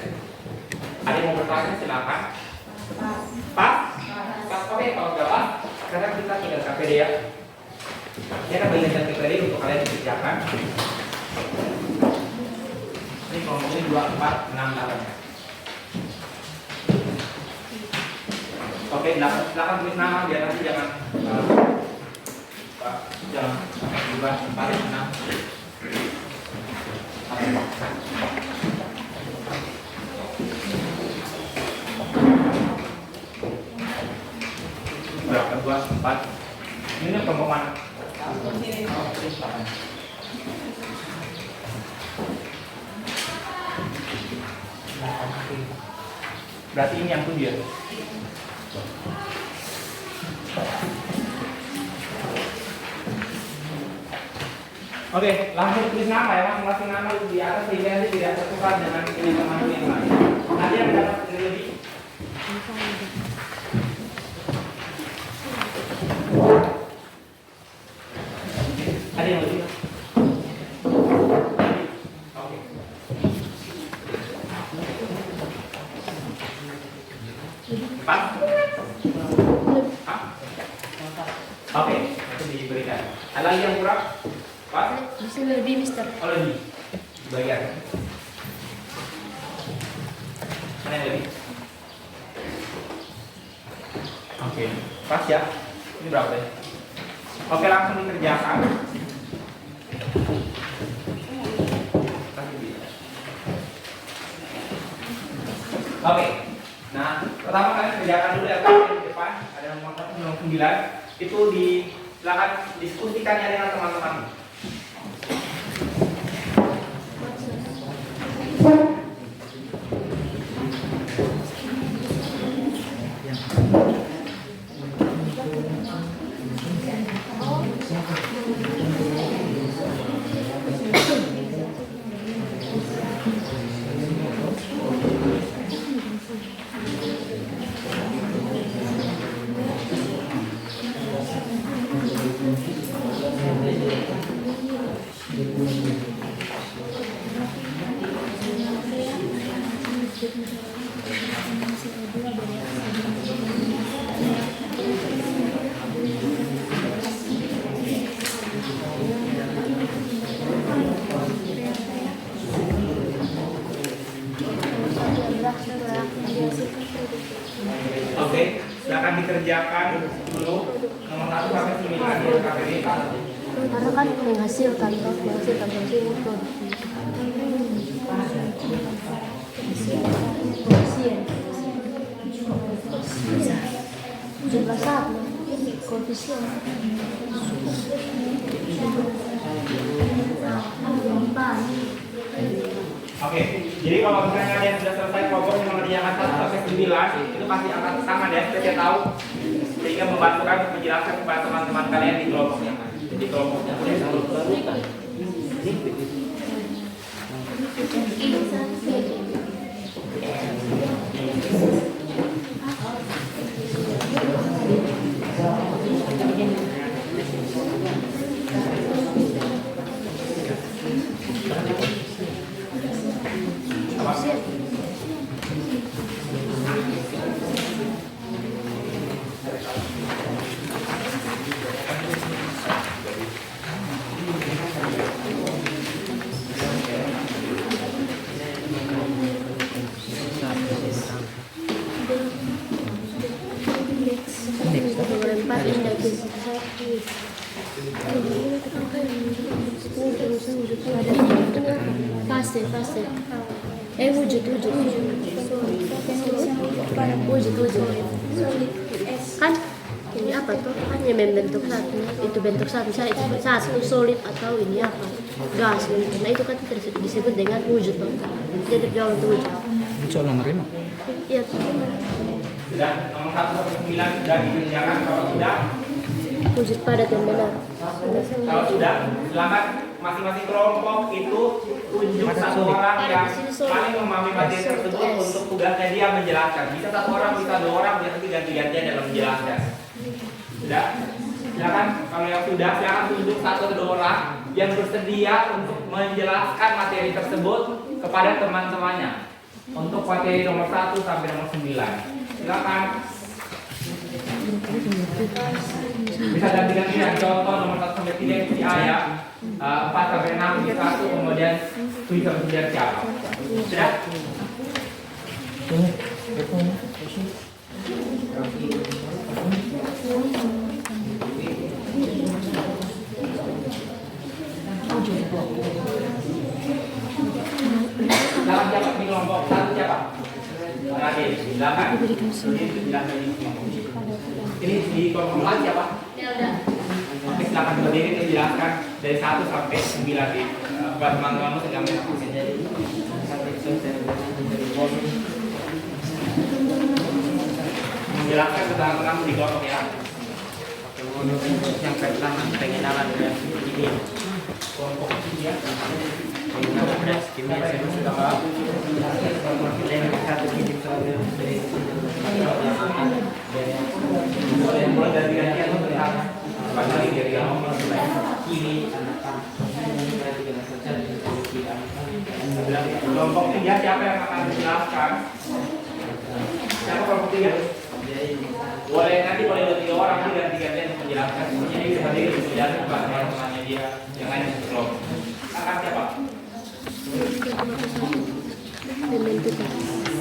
S3: Ada yang mau bertanya silakan. Pas? Oke, kalau nggak pas, sekarang kita tinggal KPD ya. Saya akan bagikan KPD untuk kalian dikerjakan. Ini kelompoknya 2, 4, 6 namanya. Oke, silakan tulis nama biar nanti jangan berubah 4, 6. Berapa? 2, 4. Ini kelompok mana? Berarti ini yang 7 ya? Oke, langsung tulis nama ya, masing-masing nama itu di atas sehingga nanti tidak tertukar dengan ini teman-teman yang lain. Nanti yang dapat lebih. Ada yang lebih? Oke. Empat? Oke, itu diberikan. Ada lagi yang kurang? Pas?
S2: Bisa lebih, Mister.
S3: Oh, lebih. Bagian. Mana yang lebih? Oke, pas ya. Ini berapa ya? Oke, langsung dikerjakan. Oke. Nah, pertama kalian kerjakan dulu ya di depan. Ada nomor 9. Itu silakan diskusikannya dengan teman-teman. dikerjakan dulu nomor 1 sampai 9 di KPD.
S6: Karena kan menghasilkan hasil itu. Jumlah satu koefisien.
S3: Oke, jadi kalau misalnya kalian sudah selesai kelompok yang mengerjakan 1 sampai 9 itu pasti angkat tangan ya, saya tahu sehingga membantu kami menjelaskan kepada teman-teman kalian di kelompok yang lain. Jadi kelompoknya
S6: fase wujud kan ini apa tuh kan yang membentuk satu itu bentuk satu saya satu solid atau ini apa gas gitu. Nah itu kan disebut dengan wujud tuh jadi jawab itu wujud iya
S3: sudah nomor 1 sampai 9 sudah dikerjakan. Kalau sudah
S6: wujud padat yang benar.
S3: Kalau sudah, silakan masing-masing kelompok itu tunjuk satu orang yang paling memahami materi tersebut untuk tugasnya dia menjelaskan. Bisa 1 orang, bisa 2 orang, bisa nanti ganti-gantian dalam menjelaskan. Sudah? Silakan kalau yang sudah, silakan tunjuk 1 atau 2 orang yang bersedia untuk menjelaskan materi tersebut kepada teman-temannya. Untuk materi nomor 1 sampai nomor 9. Silakan. Bisa ganti-gantian, contoh nomor 1 sampai 3 isi A ya, 4 sampai 6 isi 1, kemudian 7 sampai 9 siapa? Sudah? Silakan siapa di kelompok 1 siapa? Radit, silakan. Ini di kelompok 4 siapa? Oke, silakan berdiri menjelaskan dari 1 sampai 9 di teman-temanmu sedang menjelaskan tentang kamu di kelompok ya.
S4: Yang pertama pengenalan ya ini
S3: Kelompok ya.
S4: pengenalan das kimia sudah paham. Yang satu ini soalnya dari yang akan dari
S3: Mulai dari gantian tentang apa lagi dari nomor
S4: kiri
S3: kelompok 3 siapa yang akan menjelaskan? Siapa kelompok 3? Boleh nanti boleh 2-3 orang sih ganti-gantian untuk menjelaskan. Semuanya dia bisa sendiri menjelaskan kepada teman-temannya dia yang lain di kelompok. Akan siapa?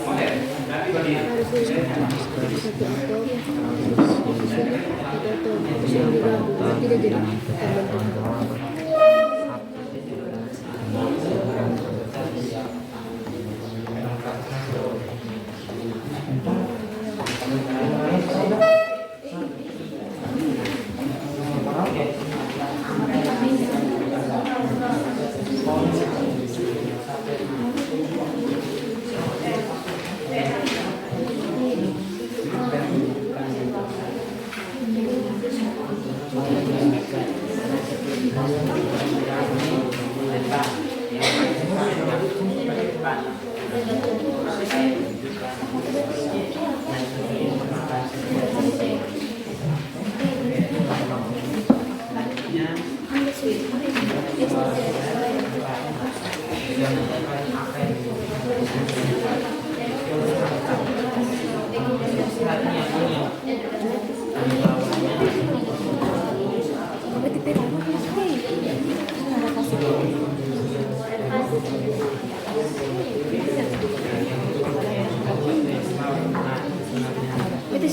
S3: Oke, nanti berdiri.
S6: Tidak jadi
S4: Itu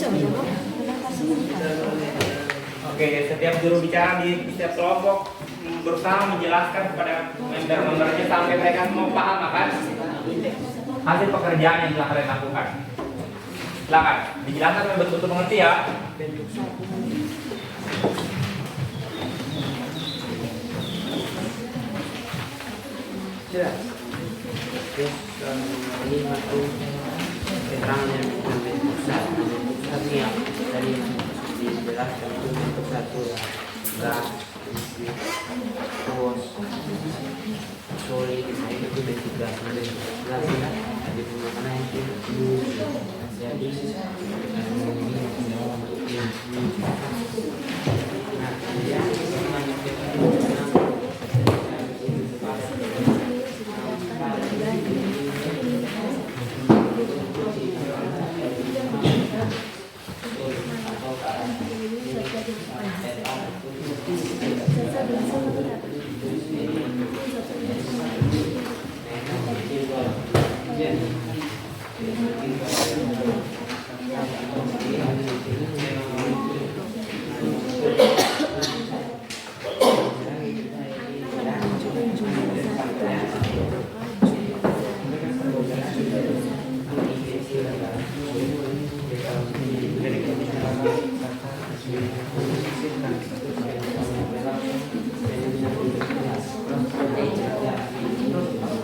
S3: setiap juru bicara di setiap kelompok berusaha menjelaskan kepada member-membernya sampai mereka semua paham akan hasil pekerjaan yang telah kalian lakukan. Silakan dijelaskan sampai betul-betul mengerti ya.
S4: Jelas. Terus ini aku keterangan yang bentuk pusat ini yang tadi dijelaskan itu bentuk satu ya, gas, terus solid, nah itu bentuk gas, bentuk gas ya, jadi pemakanan yang itu jadi nah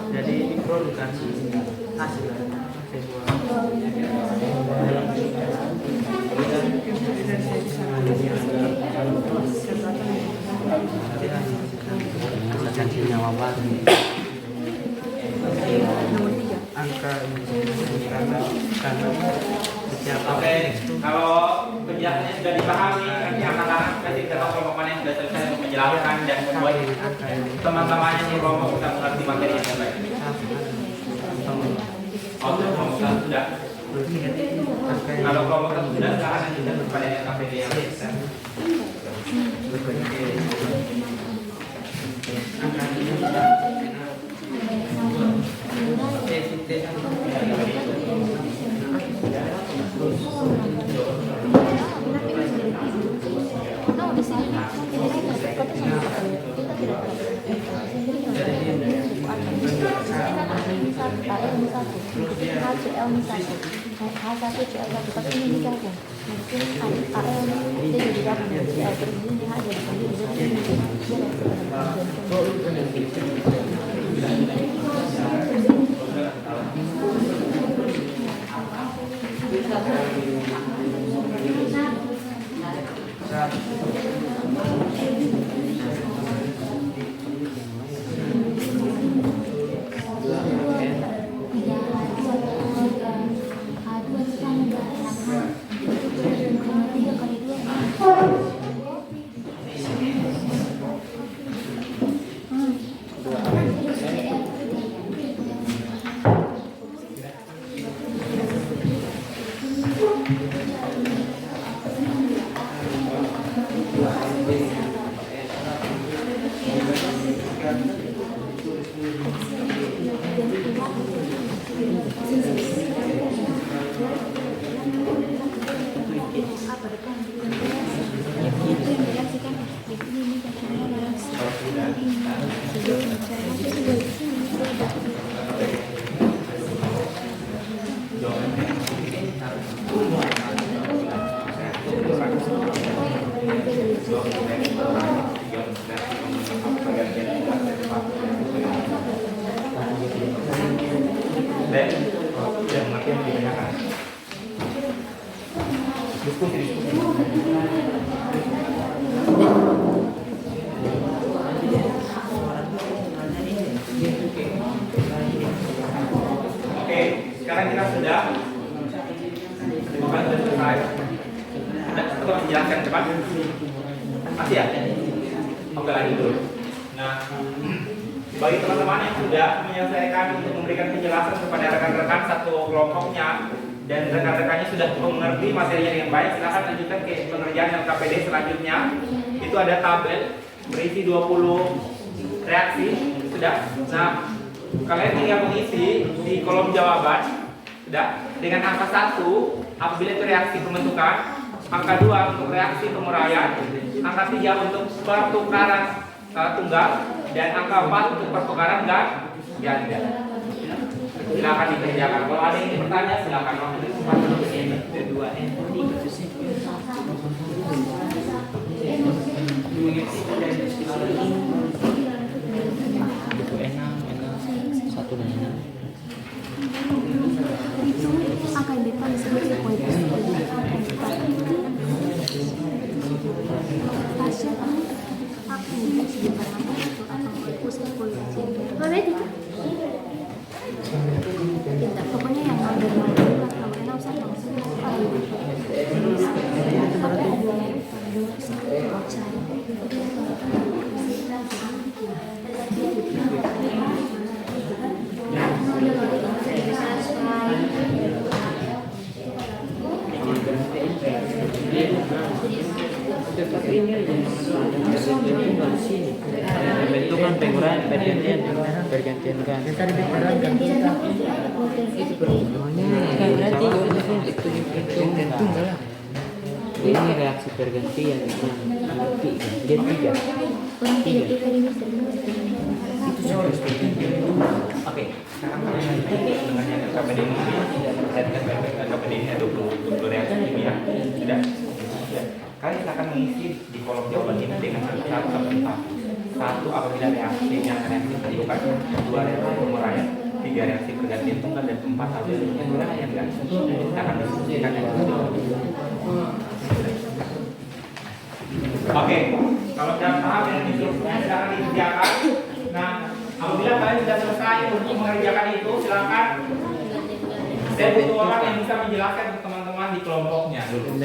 S4: jadi produksi hasil senyawa baru angka karena
S3: Oke, kalau penjelasannya sudah dipahami, nanti anak-anak kasih ke kelompok mana yang sudah selesai untuk menjelaskan dan membuat teman-temannya di kelompok kita mengerti materi yang baik. Untuk kelompok satu sudah. Kalau kelompok satu sudah, sekarang lanjutkan kepada KPD yang bisa. Sekarang kita sudah selesai. Untuk menjelaskan cepat. Masih ya? Oke, lagi dulu. Nah, bagi teman-teman yang sudah menyelesaikan untuk memberikan penjelasan kepada rekan-rekan satu kelompoknya dan rekan-rekannya sudah mengerti materinya dengan baik, silakan lanjutkan ke pengerjaan LKPD selanjutnya. Itu ada tabel berisi 20 reaksi. Sudah. Nah, kalian tinggal mengisi di kolom jawaban sudah dengan angka 1 apabila itu reaksi pembentukan, angka 2 untuk reaksi penguraian, angka 3 untuk pertukaran tunggal, dan angka 4 untuk pertukaran ganda. Silakan dikerjakan. Kalau ada yang bertanya silakan. Waktu itu kesempatan untuk ini.
S6: Angka yang depan sebagai poin positif. Pasien aku sebentar itu atau pusat polisi. Mana itu? Tidak, pokoknya yang ada dulu atau enam saya langsung
S4: Bentukan penguraian pergantian kan. Ini reaksi pergantian dia 3.
S3: Oke, sekarang dengannya KPD ini KPD ini ada 20 reaksi kimia. Sudah? Kalian akan mengisi di kolom jawaban ini dengan satu sampai 4. 1 apabila reaksinya reaksi terbuka, 2 reaksi penguraian, 3 reaksi pergantian tunggal, dan 4 apabila penguraian gas. Kita akan diskusikan yang Oke, kalau sudah paham dengan instruksinya silakan dikerjakan. Nah, apabila kalian sudah selesai untuk mengerjakan itu, silakan. Saya butuh orang yang bisa menjelaskan ke teman-teman di kelompoknya dulu.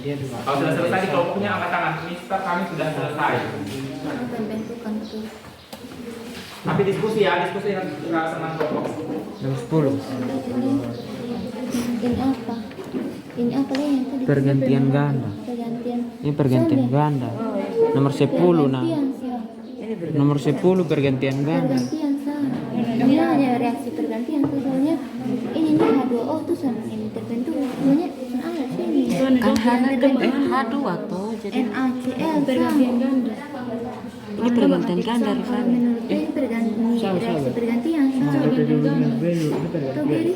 S3: Kalau sudah selesai di kelompoknya, angkat tangan. Mister, kami sudah selesai. Tapi diskusi ya, diskusi dengan senang kelompok.
S4: Nomor 10.
S2: Ini apa? Ini apa lagi yang tadi?
S4: Pergantian ganda. Ini pergantian ganda. Nomor 10 nah. Nomor 10 pergantian ganda.
S2: Pergantian sama. Ini hanya reaksi pergantian soalnya ininya H2O tuh sama ini terbentuk semuanya ada sini.
S6: Kan H2 toh jadi
S2: NaCl
S6: pergantian ganda. Ini pergantian ganda Rifan.
S2: Menurut ini reaksi pergantian sama. Tuh gini.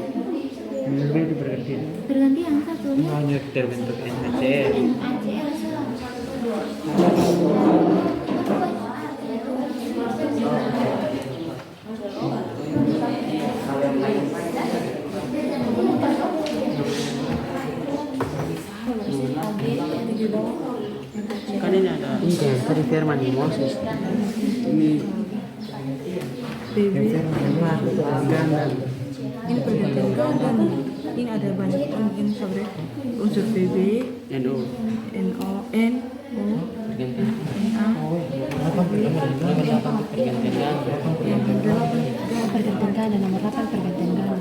S2: Pergantian satunya.
S4: Hanya terbentuk NaCl.
S2: NaCl
S4: Kan ini ada yang tadi Firman Moses. Ini ganda.
S7: Ini pergantian ganda. Ini ada banyak mungkin sebenarnya unsur BB,
S4: NO.
S7: NO, N, O,
S4: Pergantian.
S7: Na,
S4: Pergantian ganda.
S6: pergantian ganda nomor 8 pergantian ganda.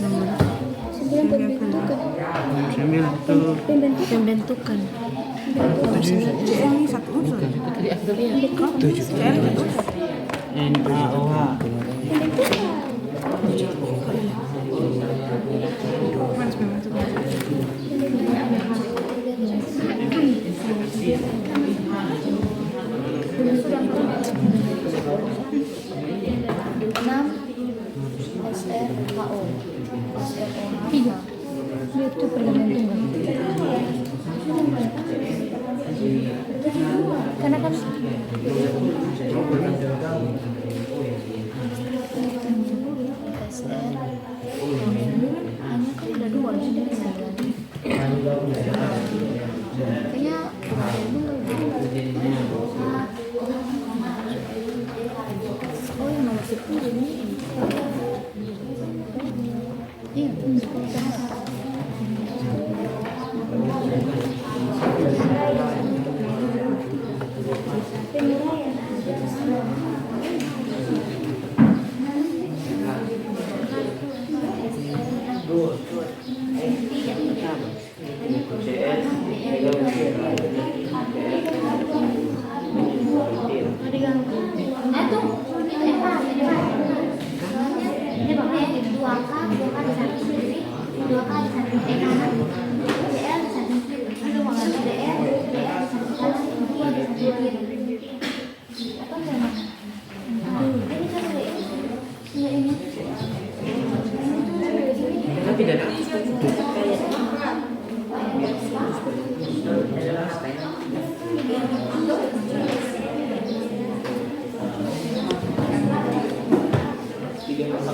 S7: nomor
S4: 9 itu
S6: Pembentukan.
S7: CL ini satu unsur.
S6: Tadi aku lihat.
S7: CL satu unsur.
S4: NaOH.
S7: Mas memang itu.
S2: SRHO.
S6: Iya. Itu pergantian tunggal.
S2: Karena kan hanya kan ada 2 di sini. Kayaknya oh yang nomor 10 ini. Iya,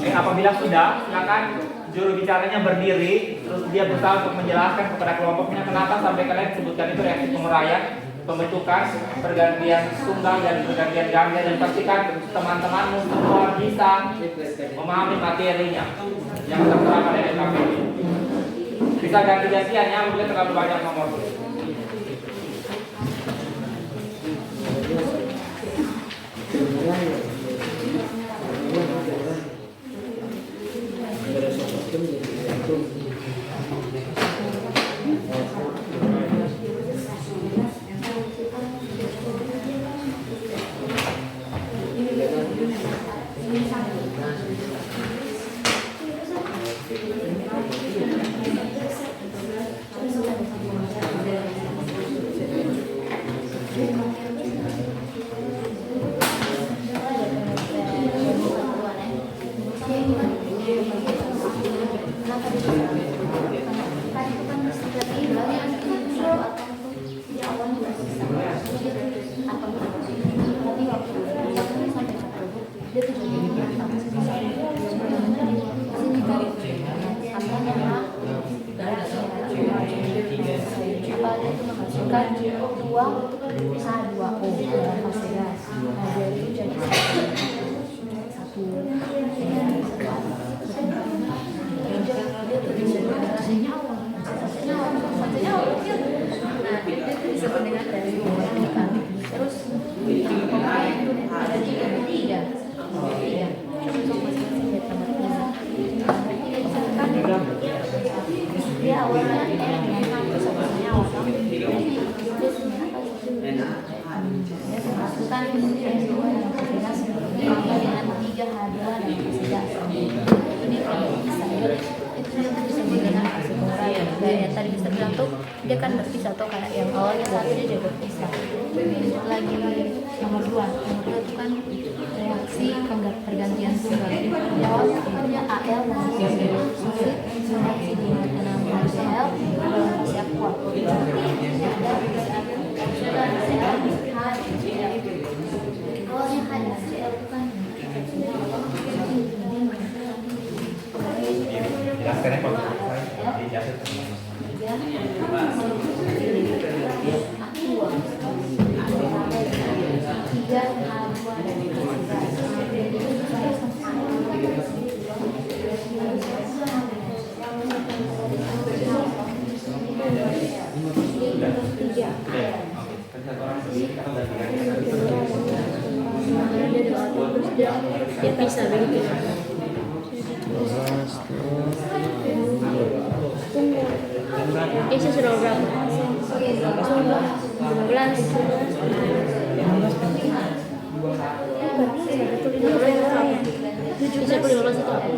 S3: Apabila sudah, silakan juru bicaranya berdiri, terus dia berusaha untuk menjelaskan kepada kelompoknya kenapa sampai kalian sebutkan itu reaksi penguraian, pembentukan, pergantian tunggal dan pergantian ganda, dan pastikan teman-temanmu semua bisa memahami materinya yang tertera pada LKPD. Bisa ganti-gantian ya, mungkin terlalu banyak nomor.
S6: Dia kan berpisah atau kayak yang awalnya satu dia juga berpisah. Lagi nomor 2 itu kan reaksi pergantian tunggal. Jawab punya AL dan sulit reaksi dengan enam HCl reaksi aqua.
S2: Awalnya HCl itu kan
S3: Jelaskan ya Pak. Dijelasin.
S6: Dia bisa begitu. Isi sudah berapa? 15 bisa 15 itu apa?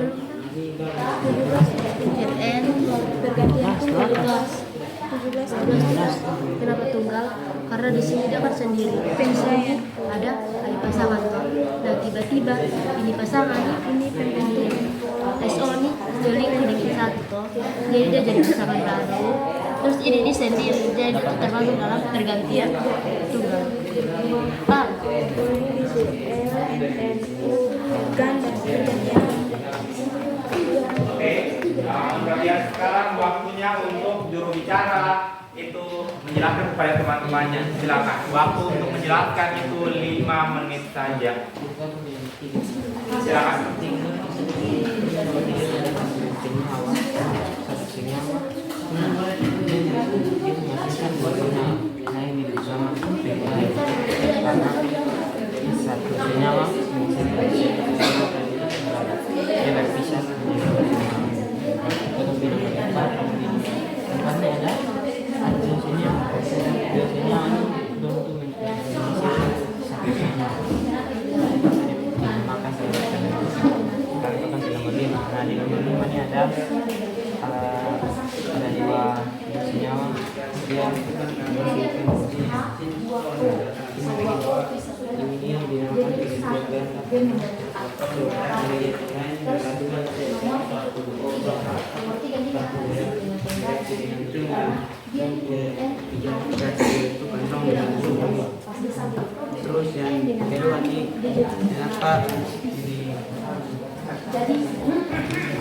S6: 17. Kenapa tunggal? Karena di sini dia kan sendiri. Pensanya ada kali pasangan. Nah tiba-tiba ini pasangan, ini pembentuk SO ini joling sedikit satu toh. Jadi dia jadi pasangan baru. Terus ini sendiri jadi itu termasuk dalam pergantian tunggal. Pak.
S3: Kemudian sekarang waktunya untuk juru bicara itu menjelaskan kepada teman-temannya. Silakan. Waktu untuk menjelaskan itu 5 menit saja. Silakan.
S4: Satu senyawa berpisah tempatnya ada biasanya untuk satu senyawa makan kalau itu kan di nomor 5. Nah di nomor 5 ini ada 2 senyawa dia ini yang dinamakan terus yang kedua ini kenapa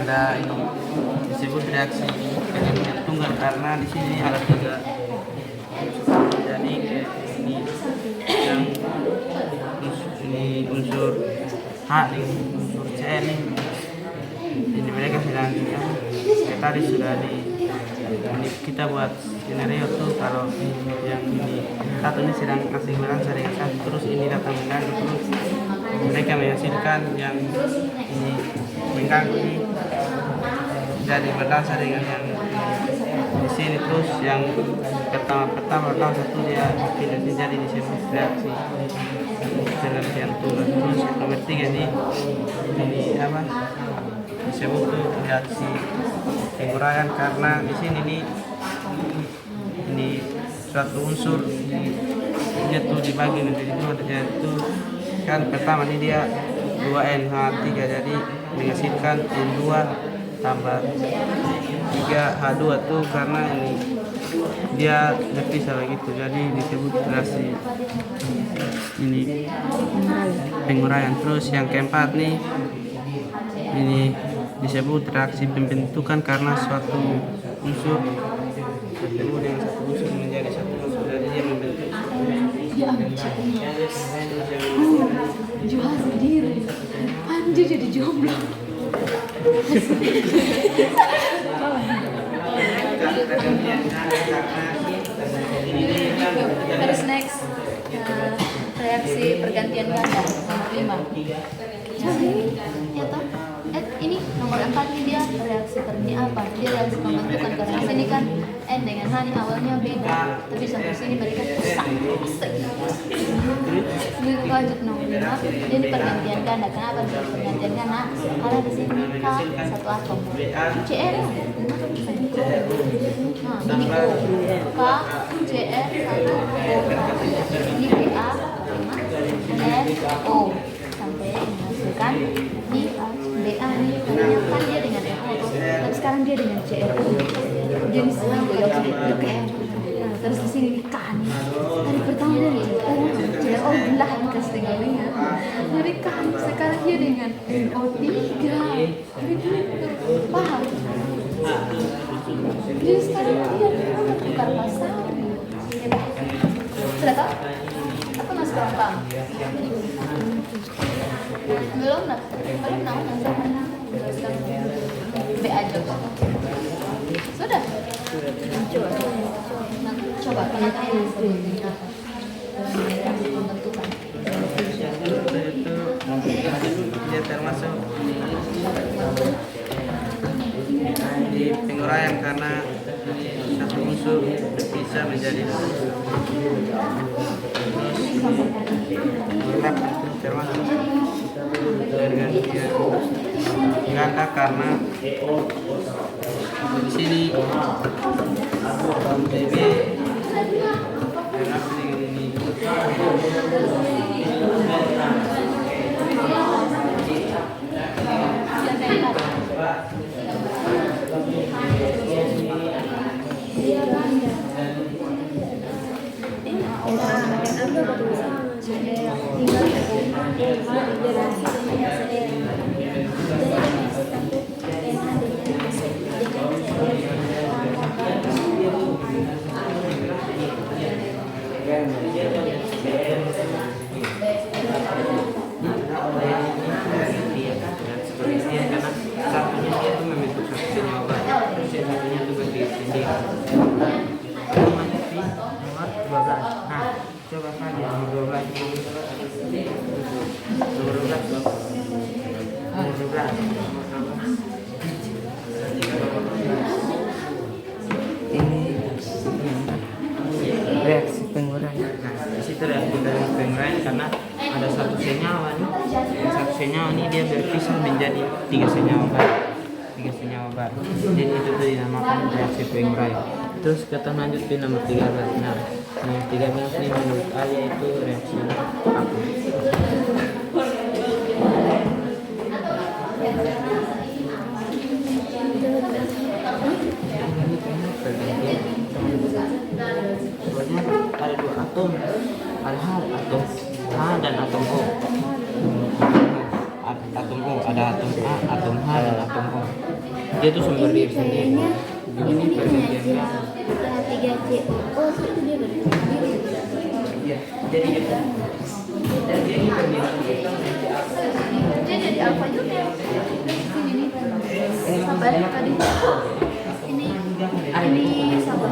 S4: ada ini disebut reaksi penyakit tunggal karena di sini ada 3 jadi ini yang ini unsur H dengan unsur C ini mereka sedang tadi sudah ini kita buat skenario tuh kalau yang ini satu ini sedang kasih balansa dengan satu terus ini datang mengganggu terus mereka menghasilkan yang ini mengganggu ini jadi balansa dengan yang di sini terus yang pertama satu dia tidak jadi disebut reaksi pengertian tunggal terus nomor 3 ini apa disebut tuh reaksi penguraian karena di sini ini suatu unsur dia tuh dibagi menjadi 2 yaitu kan pertama ini dia 2NH3 jadi menghasilkan N2 tambah 3H2 tuh karena ini dia berpisah begitu jadi disebut reaksi ini penguraian. Terus yang keempat nih ini disebut reaksi pembentukan karena suatu unsur bertemu dengan satu unsur menjadi satu unsur jadi dia membentuk
S6: jual sendiri Panju jadi jomblo
S2: Terus next reaksi pergantian ganda nomor 5. Ya toh? Ini nomor 4 ini dia reaksi ini apa? Dia reaksi pembentukan karena sini kan N dengan H ini awalnya beda, tapi sampai sini mereka sama. Ini lanjut nomor 5. Ini pergantian ganda. Kenapa dia pergantian ganda? Karena di sini K satu atom. CR. Nah, ini K, CR, 1, ini PA, N, O sampai menghasilkan di BA ini kan dia dengan NO tapi sekarang dia dengan CR jadi sekarang nah, terus di sini K nih dari pertama dari CRO belah kita setengah dengan dari K sekarang dia dengan NO3 jadi gitu paham jadi sekarang dia tukar pasal sudah tahu apa masih kurang paham belum B aja sudah coba kenapa sebutnya pembentukan
S4: dia termasuk di penguraian karena satu unsur bisa menjadi termasuk pergantian ganda karena di sini TB ini coba saja nomor 12 ini reaksi penguraian. Nah, di situ reaksi penguraian karena ada satu senyawa nih. Satu senyawa ini dia berpisah menjadi 3 senyawa baru. 3 senyawa baru. Jadi itu tuh dinamakan reaksi penguraian. Terus kita lanjut ke nomor 13. Nah, nomor 13 ini menurut Alia itu reaksi apa? Soalnya ada 2 atom, ada atom H dan atom O.
S8: atom O, ada atom A, atom H, dan atom O. Dia tuh sumber diri sendiri.
S2: Ini hanya H3CO itu dia berdiri.
S8: Iya, jadi dia dan dia ini berdiri sendiri.
S2: Dia jadi apa juga? Sini nih. Sabar tadi. Ini sabar.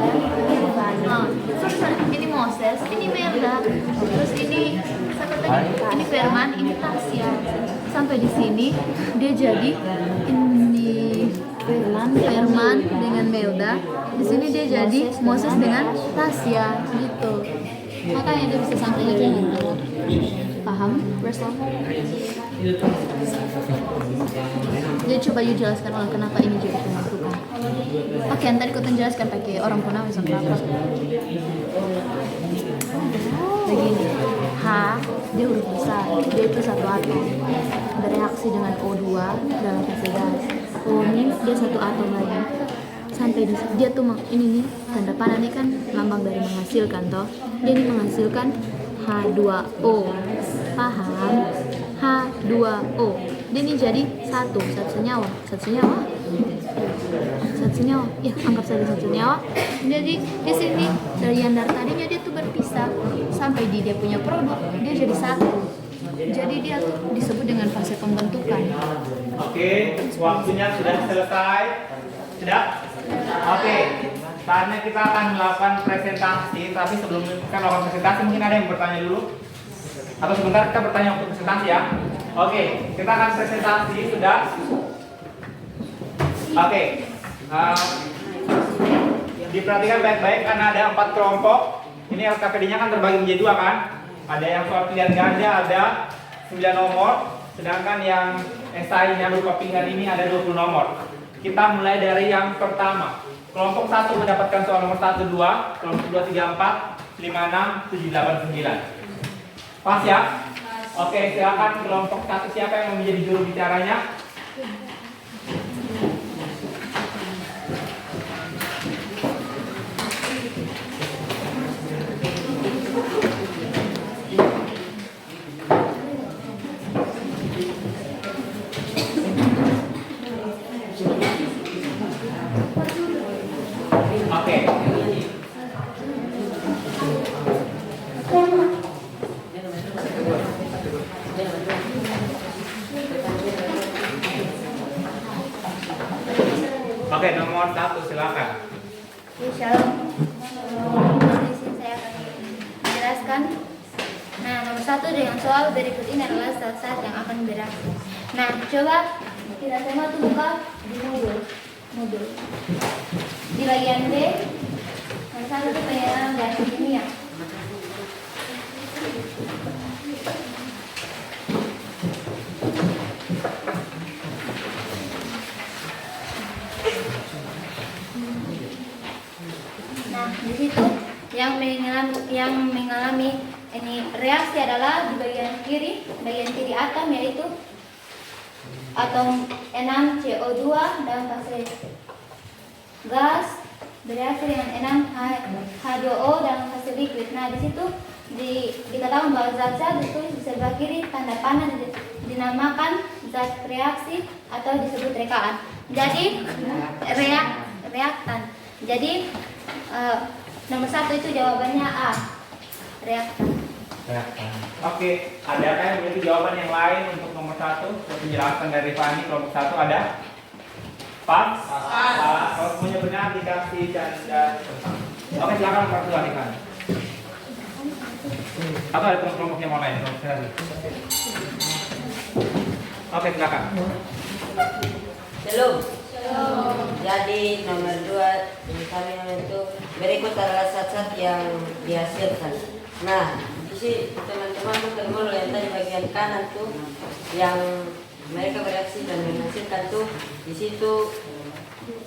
S2: Ini Moses, ini Melda. Terus ini siapa tadi? Ini Firman, ini Tasya. Sampai di sini dia jadi ini Firman dengan Melda. Di sini dia jadi Moses dengan Tasya gitu. Makanya dia bisa sampai aja dengan paham? Bersama. Jadi coba you jelaskan ulang kenapa ini jadi pembentukan. Oke, yang tadi kau jelaskan pakai orang Punawi sama apa? Begini, H dia huruf besar, dia itu satu atom bereaksi dengan O2 dalam fase gas. O ini dia satu atom lagi. Sampai di dia tuh ini nih tanda panah ini kan lambang dari menghasilkan toh. Dia ini menghasilkan H2O. Paham? H2O. Dia ini jadi satu senyawa. Ya, anggap saja satu senyawa. Jadi di sini dari yang dari tadinya dia tuh berpisah sampai di dia punya produk dia jadi satu. Jadi dia tuh disebut dengan fase pembentukan.
S3: Oke, waktunya sudah selesai. Sudah? Oke. Saatnya kita akan melakukan presentasi, tapi sebelum kita melakukan presentasi mungkin ada yang bertanya dulu. Atau sebentar kita bertanya untuk presentasi ya. Oke, kita akan presentasi sudah. Oke. Diperhatikan baik-baik karena ada 4 kelompok. Ini LKPD-nya kan terbagi menjadi 2 kan. Ada yang soal pilihan ganda ada 9 nomor, sedangkan yang esainya berupa pilihan ini ada 20 nomor. Kita mulai dari yang pertama. Kelompok 1 mendapatkan soal nomor 1, 2, kelompok 2, 3, 4, 5, 6, 7, 8, 9. Pas ya? Oke, silakan kelompok 1 siapa yang menjadi juru bicaranya? Oke, nomor 1 silakan.
S2: Shalom. Di sini saya akan menjelaskan. Nah, nomor 1 dengan soal berikut ini adalah zat-zat yang akan bereaksi. Nah, coba kita semua tuh buka di modul. Di bagian B, nomor 1 itu pengenalan gas kimia. Nah, di situ yang mengalami ini reaksi adalah di bagian kiri atom, yaitu atom 6CO2 dalam fase gas bereaksi dengan 6H2O dalam fase liquid. Nah, di situ dikatakan bahwa zat-zat ditulis di sebelah kiri tanda panah dinamakan zat reaksi atau disebut rekaan. Jadi reaktan. Jadi nomor 1 itu jawabannya A, reaktan.
S3: Oke, adakah yang memiliki jawaban yang lain untuk nomor 1? Penjelasan dari Fani kelompok 1 ada? Pas? Kalau semuanya benar dikasih dan. Oke, silakan nomor 2 nih kan. Atau ada kelompok yang mau lain? Oke, silakan.
S9: Shalom. Jadi nomor 2 ini kami itu berikut adalah zat-zat yang dihasilkan. Nah, di sini teman-teman tuh termul yang tadi bagian kanan tuh yang mereka bereaksi dan menghasilkan tuh di situ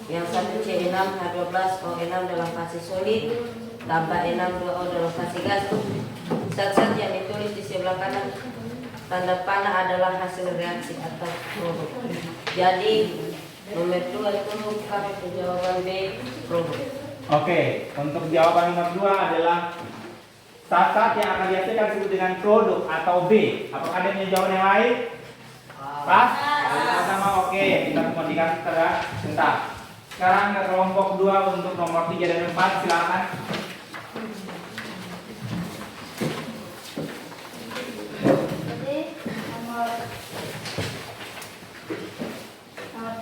S9: yang satu C6H12O6 dalam fase solid tambah N6O dalam fase gas tuh zat-zat yang ditulis di sebelah kanan tanda panah adalah hasil reaksi atau produk. Jadi nomor 2 itu kami jawaban B, produk.
S3: Oke, untuk jawaban nomor 2 adalah zat-zat yang akan dihasilkan disebut dengan produk atau B. Apakah ada yang punya jawaban yang lain? Pas? Sama oke. Kita kemudian sebentar. Sekarang ke kelompok 2 untuk nomor 3 dan 4, silakan.
S2: Jadi nomor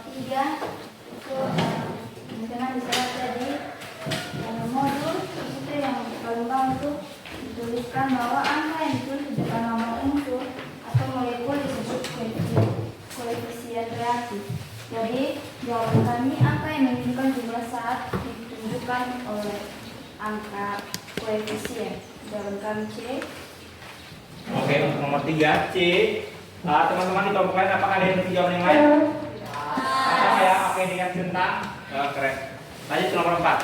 S2: 3 itu misalnya bisa jadi modul itu yang paling bawah itu dituliskan bahwa angka yang ditulis di depan nama unsur atau molekul disebut koefisien reaksi. Jadi jawaban kami angka yang menunjukkan jumlah saat ditunjukkan oleh angka koefisien. Jawaban kami C.
S3: Oke, untuk nomor 3 C. Teman-teman di kelompok lain apakah ada yang bisa jawab yang lain? Sama ya, oke dengan centang. Keren. Lanjut ke nomor 4.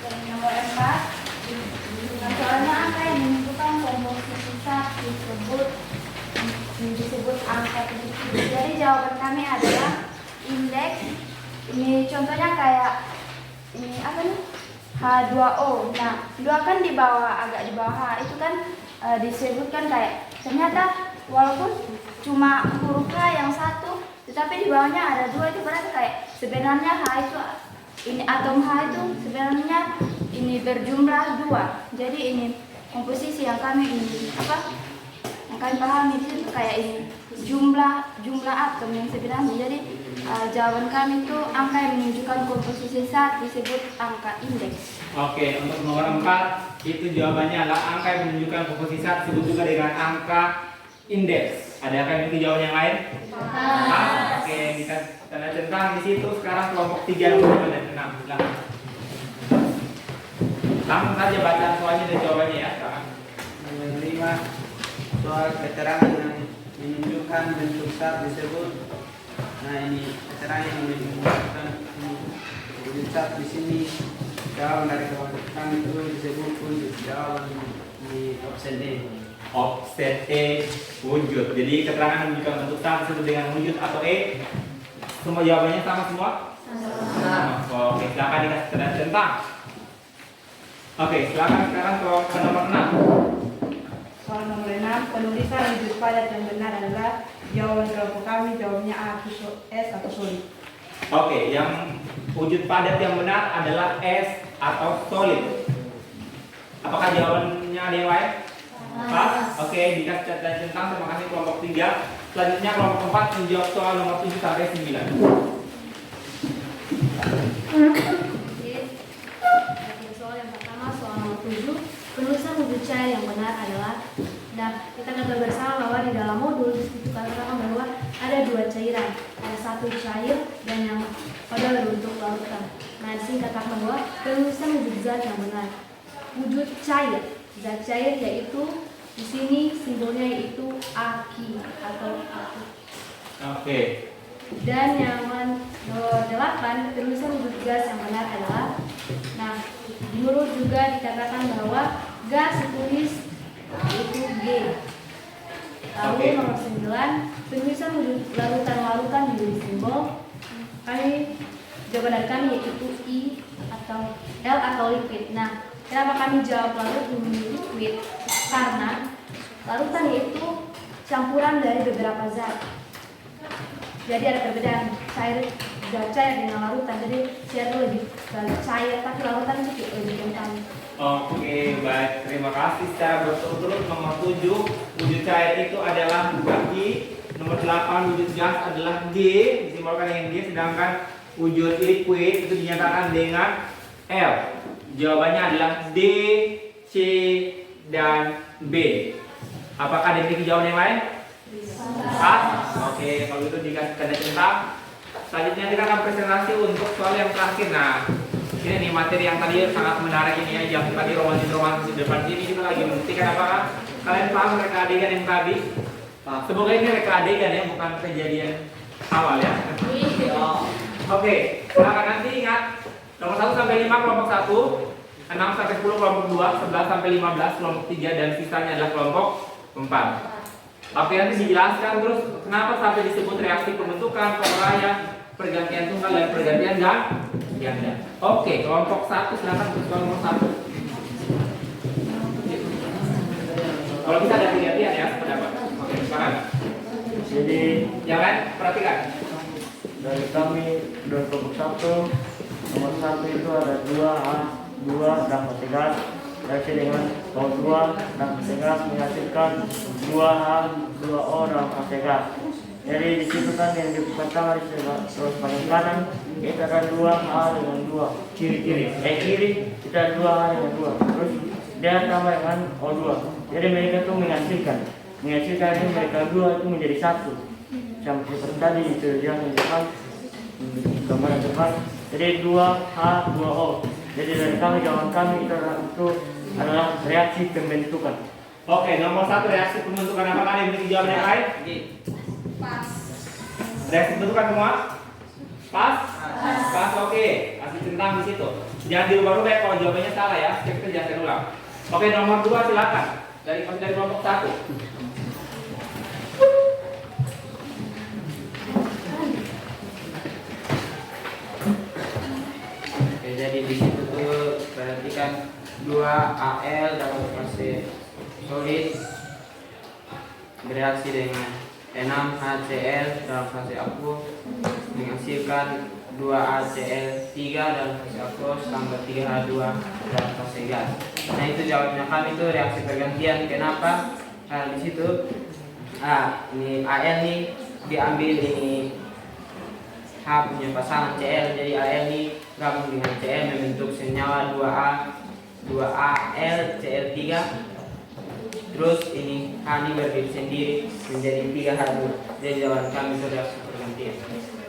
S2: Nomor 4. Soalnya angka yang menunjukkan komposisi saat disebut angka positif. Jadi jawaban kami adalah indeks. Ini contohnya kayak ini apa nih? H2O. Nah, 2 kan di bawah, agak di bawah H. Itu kan disebutkan kayak ternyata walaupun cuma huruf H yang satu, tetapi di bawahnya ada 2, itu berarti kayak sebenarnya H itu ini atom H itu sebenarnya ini berjumlah 2. Jadi ini komposisi yang kami ini apa? Yang kami pahami itu kayak ini jumlah atom yang sebenarnya. Jadi jawaban kami itu angka yang menunjukkan komposisi saat disebut angka indeks.
S3: Oke, untuk nomor 4 itu jawabannya adalah angka yang menunjukkan komposisi saat disebut juga dengan angka indeks. Ada yang memiliki jawaban yang lain? Oke, kita tanda centang di situ. Sekarang kelompok 3 nomor 5 dan 6. Silakan. Langsung saja baca soalnya dan jawabannya ya. Silakan.
S4: Nomor 5, soal keterangan yang menunjukkan bentuk saat disebut. Nah, ini keterangan yang menunjukkan bentuk saat di sini. Jawaban dari kelompok kami itu disebut wujud. Jawaban di opsi D.
S3: Opsi E wujud. Jadi keterangan menunjukkan bentuk saat disebut dengan wujud atau E. Semua jawabannya sama semua? Sama. Oke, silakan dikasih tanda centang. Oke, silakan sekarang ke nomor 6.
S7: Soal nomor 6, penulisan wujud padat yang benar adalah jawaban kelompok kami, jawabnya A, S atau solid.
S3: Oke, yang wujud padat yang benar adalah S atau solid. Apakah jawabannya ada yang lain? Pas? Oke, dikasih catatan centang. Terima kasih kelompok 3. Selanjutnya kelompok 4 menjawab soal nomor 7 sampai 9.
S6: Soal yang pertama, soal nomor 7, penulisan wujud cair yang benar adalah. Nah, kita ketahui bersama bahwa di dalam modul itu katakan bahwa ada 2 cairan, ada 1 cair dan yang pada berbentuk lautan. Nah, di sini katakan bahwa penulisan wujud zat yang benar. Wujud cair, zat cair yaitu di sini simbolnya yaitu Aki atau Aku.
S3: Oke.
S6: Dan yang nomor 8, penulisan wujud gas yang benar adalah. Nah, di menurut juga dikatakan bahwa gas ditulis itu G. Lalu nomor 9, penulisan wujud larutan-larutan diberi simbol. Jawaban dari kami yaitu I atau L atau liquid. Nah, kenapa kami jawab larut ini liquid? Karena larutan itu campuran dari beberapa zat. Jadi ada perbedaan zat cair dengan larutan. Jadi cair itu lebih cair, tapi larutan itu lebih kental.
S3: Oke, baik. Terima kasih. Secara berturut-turut nomor 7 wujud cair itu adalah I, nomor 8 wujud gas adalah D, disimbolkan dengan D, sedangkan wujud liquid itu dinyatakan dengan L. Jawabannya adalah D, C, dan B. Apakah ada jawaban yang lain? Pas? Oke, kalau itu dikasih tanda centang. Selanjutnya kita akan presentasi untuk soal yang terakhir. Nah, ini nih materi yang tadi sangat menarik ini ya. Yang tadi romantis di depan sini kita lagi membuktikan apakah kalian paham reka adegan yang tadi? Semoga ini reka adegan ya, bukan kejadian awal ya. Oke, silakan nanti ingat nomor 1 sampai 5 kelompok 1, 6 sampai 10 kelompok 2, 11 sampai 15 kelompok 3, dan sisanya adalah kelompok 4. Oke, nanti dijelaskan terus kenapa sampai disebut reaksi pembentukan, penguraian, pergantian tunggal, dan pergantian ganda. Oke, kelompok 1 silakan untuk kelompok 1. Kalau bisa ada pergantian ya, pendapat. Oke, silakan.
S5: Jadi
S3: Yang lain perhatikan.
S5: dari kami dari kelompok 1 nomor 1 itu ada 2A 2 dan fase gas reaksi dengan O2 dan fase gas menghasilkan 2H 2O dan fase gas. Jadi di situ kan yang di pertama terus paling kanan kita ada 2H dengan 2 kiri kita 2H dengan 2 terus dia tambah dengan O2. Jadi mereka itu menghasilkan ini mereka dua itu menjadi satu. Sampai seperti tadi itu yang di depan gambar depan. Jadi 2H 2O. Jadi dari kami jawaban kami itu adalah reaksi pembentukan.
S3: Oke, nomor 1 reaksi pembentukan. Apakah ada yang memiliki jawaban yang lain?
S7: Pas.
S3: Reaksi pembentukan semua? Pas? Pas, oke. Kasih centang di situ. Jangan dirubah-rubah ya, kalau jawabannya salah ya. Kita jelaskan ulang. Oke, nomor 2 silakan. Dari kelompok 1.
S8: Oke, jadi di situ tuh perhatikan 2Al dalam fase solid bereaksi dengan 6HCl dalam fase aqueous menghasilkan 2HCl3 dalam fase aqueous tambah 3H2 dalam fase gas. Nah itu jawabnya kami itu reaksi pergantian. Kenapa? Karena di situ ini Al nih diambil ini H punya pasangan Cl, jadi Al ini gabung dengan Cl membentuk senyawa 2Al Cl3. Terus ini H ini berdiri sendiri menjadi 3H2. Jadi jawaban kami itu reaksi pergantian.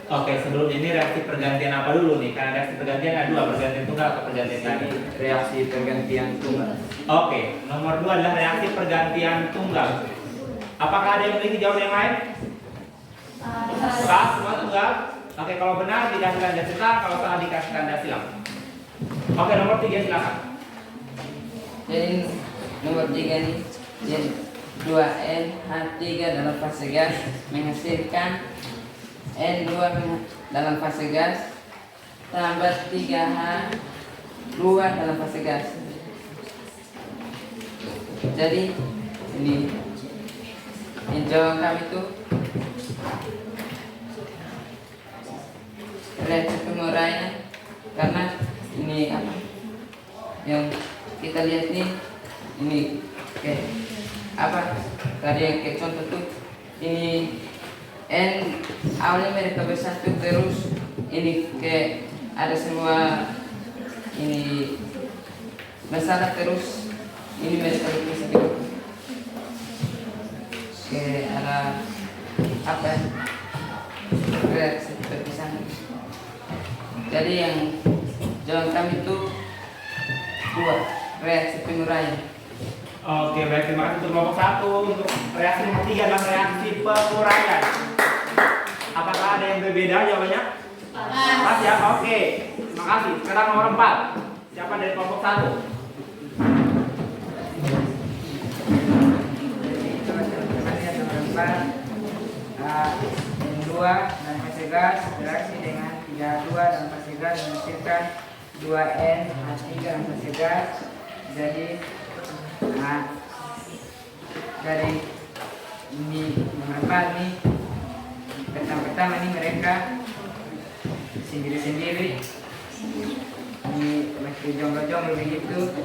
S3: Oke, sebelum ini reaksi pergantian apa dulu nih? Karena reaksi pergantian ada 2, pergantian tunggal atau pergantian tadi?
S8: Reaksi pergantian tunggal.
S3: Oke, nomor 2 adalah reaksi pergantian tunggal. Apakah ada yang memiliki jawaban yang lain? Pas, semua tunggal. Oke, kalau benar dikasih tanda silang, kalau salah dikasih tanda silang. Oke, nomor 3 silakan.
S10: Jadi nomor 3 nih, jadi 2NH3 dalam fase gas menghasilkan N2 dalam fase gas tambah 3H2 dalam fase gas. Jadi ini jawaban kami itu reaksi penguraian karena ini apa yang kita lihat nih ini kayak apa tadi yang kayak contoh tuh ini N awalnya mereka bersatu terus ini kayak ada semua ini masalah terus ini mereka berpisah gitu kayak ada apa reaksi perpisahan. Jadi yang jawaban kami itu 2 reaksi penguraian.
S3: Oke, baik, terima kasih untuk kelompok 1. Untuk reaksi nomor 3 adalah reaksi penguraian. Apakah ada yang berbeda jawabannya? Pas ya, oke. Terima kasih. Sekarang nomor 4. Siapa dari kelompok 1?
S10: N2 dan fase gas bereaksi dengan 3H2 dan fase gas menghasilkan 2NH3 dan fase gas. Jadi dari ini nomor 4 nih pertama nih mereka sendiri-sendiri ini masih jomblo-jomblo begitu.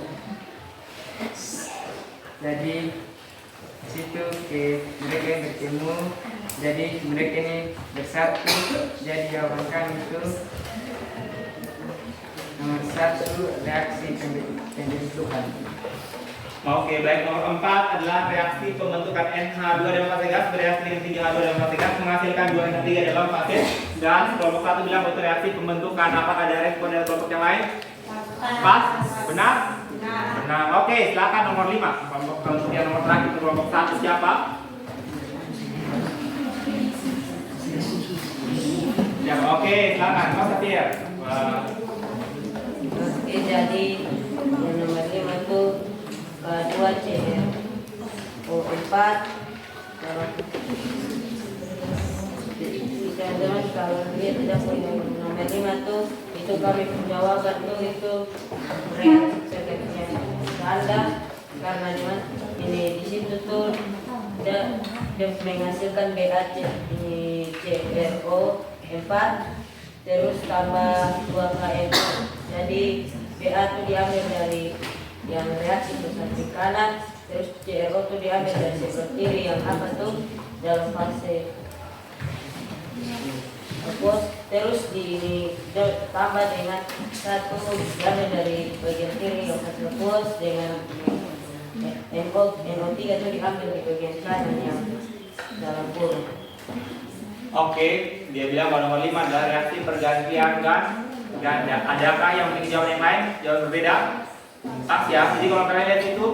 S10: Jadi situ ke mereka yang bertemu, jadi mereka ini bersatu. Jadi jawaban kami itu nomor 1 reaksi pembentukan.
S3: Oke, baik, nomor 4 adalah reaksi pembentukan NH2 dalam fase gas bereaksi dengan 3H2 dalam fase gas menghasilkan 2NH3 dalam fase gas. Kelompok 1 bilang itu reaksi pembentukan. Apakah ada respon dari kelompok yang lain? Pas? Benar? Benar. Oke, silakan nomor 5. Kelompok yang nomor terakhir untuk kelompok 1 siapa? Ya, oke, silakan. Mas Safir.
S9: Oke, jadi yang nomor 5 itu 2CR4 teman-teman kalau dia tidak punya nomor 5 tuh itu kami jawaban tuh itu reaksi pergantian ganda karena cuman ini di situ tuh menghasilkan BaCRO 4 terus tambah 2KN. Jadi BA itu diambil dari yang reaksi sebelah kanan, terus CRO itu diambil dari sebelah kiri yang apa tuh dalam fase aqueous, terus ditambah dengan satu diambil dari bagian kiri yang fase aqueous dengan NO3 itu diambil di bagian kanan yang dalam kurung.
S3: Oke, dia bilang bahwa nomor 5 adalah reaksi pergantian ganda. Adakah yang memiliki jawaban yang lain? Jawaban berbeda? Pas ya. Jadi kalau kalian lihat itu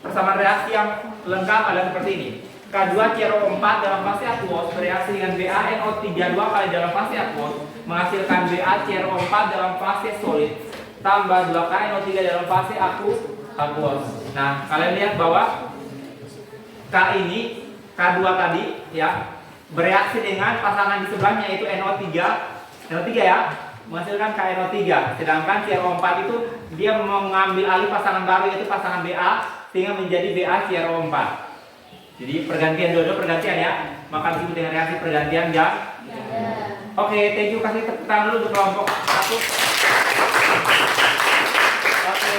S3: persamaan reaksi yang lengkap adalah seperti ini. K2CrO4 dalam fase aqueous bereaksi dengan BaNO3 2 kali dalam fase aqueous menghasilkan BaCrO4 dalam fase solid tambah 2KNO3 dalam fase aqueous. Nah, kalian lihat bahwa K ini K2 tadi ya bereaksi dengan pasangan di sebelahnya yaitu NO3 ya, menghasilkan KNO3. Sedangkan CrO4 itu dia mengambil alih pasangan baru yaitu pasangan Ba sehingga menjadi BaCrO4. Jadi pergantian dua-dua pergantian ya, maka disebut dengan reaksi pergantian ganda. Oke, thank you, kasih tepuk tangan dulu untuk kelompok 1. Oke.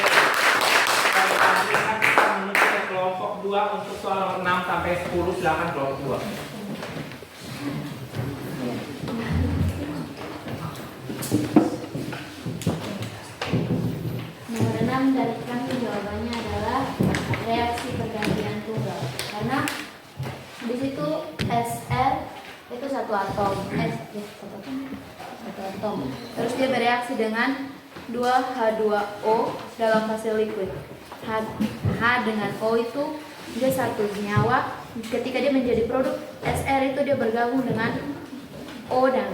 S3: Selanjutnya kita menuju ke kelompok 2 untuk soal nomor 6 sampai 10. Silakan kelompok 2.
S2: Nomor 6 dari kami jawabannya adalah reaksi pergantian tunggal. Karena di situ Sl itu satu atom, satu atom. Terus dia bereaksi dengan 2H2O dalam fase liquid. H dengan O itu dia satu senyawa. Ketika dia menjadi produk Sr itu dia bergabung dengan O dan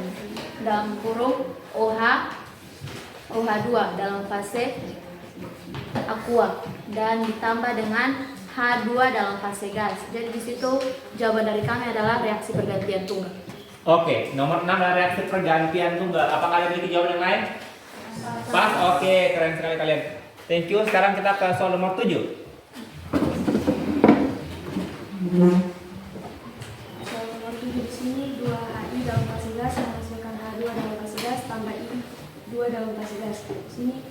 S2: dalam kurung OH2 dalam fase aqua dan ditambah dengan H2 dalam fase gas. Jadi di situ jawaban dari kami adalah reaksi pergantian tunggal.
S3: Oke, nomor 6 adalah reaksi pergantian tunggal. Apakah kalian memiliki jawaban yang lain? Pas, oke, keren sekali kalian. Thank you. Sekarang kita ke soal nomor 7.
S11: Soal nomor 7 di sini 2HI dalam fase gas menghasilkan H2 dalam fase gas tambah I2 dalam fase gas. Di sini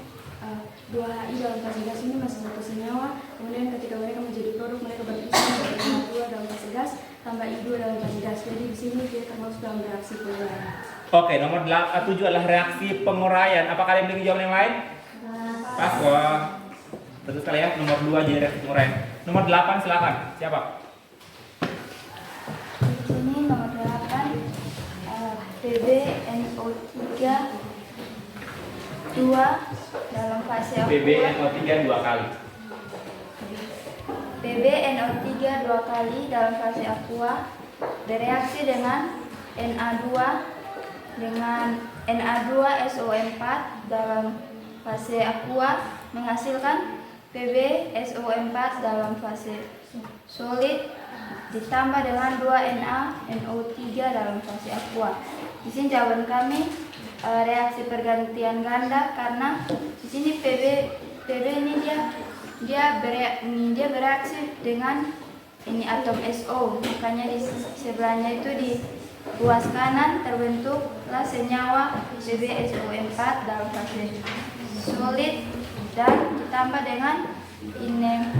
S11: 2HI dalam fase gas ini masih satu senyawa. Kemudian ketika mereka menjadi produk mereka berpisah menjadi H2 dalam fase gas tambah I2 dalam fase gas. Jadi di sini dia termasuk dalam reaksi penguraian.
S3: Oke, nomor 7 adalah reaksi penguraian. Apakah kalian memiliki jawaban yang lain? Pas, wah. Betul sekali ya, nomor 2 jadi reaksi penguraian. Nomor 8 silakan. Siapa?
S11: Di sini nomor 8 PbNO3 2 dalam fase aqua.
S3: PbNO3 2 kali.
S11: PbNO3 2 kali dalam fase aqua bereaksi dengan Na2 dengan Na2SO4 dalam fase aqua menghasilkan PbSO4 dalam fase solid ditambah dengan 2NaNO3 dalam fase aqua. Di sini jawaban kami reaksi pergantian ganda karena di sini Pb ini dia bereaksi dengan ini atom SO, makanya di sebelahnya itu di ruas kanan terbentuklah senyawa PbSO4 dalam fase solid dan ditambah dengan ini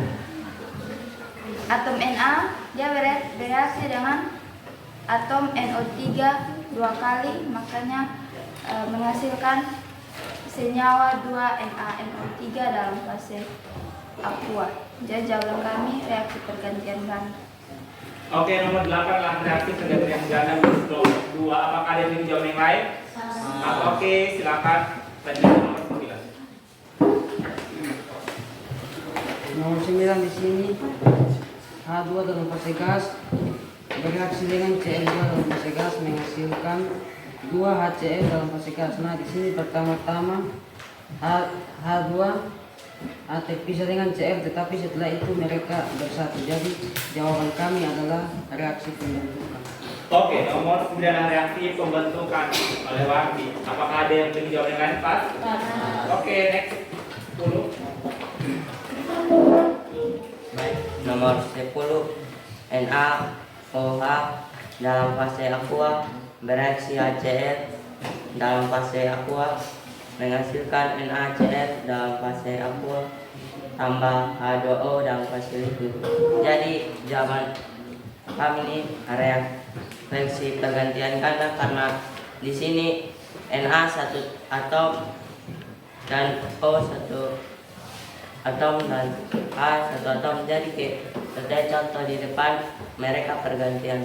S11: atom Na dia bereaksi dengan atom NO3 2 kali, makanya menghasilkan senyawa 2NaNO3 dalam fase aqua. Jadi jawaban kami reaksi pergantian ganda.
S3: Oke, nomor 8 adalah reaksi pergantian ganda kelompok 2. Apakah ada yang jawaban yang lain? Oke, silakan. Lanjut nomor 9.
S10: Nomor 9 di sini H2 dalam fase gas bereaksi dengan Cl2 dalam fase gas menghasilkan 2HCl dalam fase gas. Nah, di sini pertama-tama H2 terpisah dengan Cl, tetapi setelah itu mereka bersatu. Jadi jawaban kami adalah reaksi pembentukan.
S3: Oke, nomor 9 adalah reaksi pembentukan oleh warni. Apakah ada yang memiliki jawaban yang lain? Pas? Oke, next 10.
S9: Nomor 10 NaOH dalam fase aqua bereaksi HCl dalam fase aqua menghasilkan NaCl dalam fase aqua tambah H2O dalam fase liquid. Jadi jawaban kami ini reaksi pergantian ganda karena di sini Na satu atom dan O satu atom dan H satu atom. Jadi terjadi contoh di depan mereka pergantian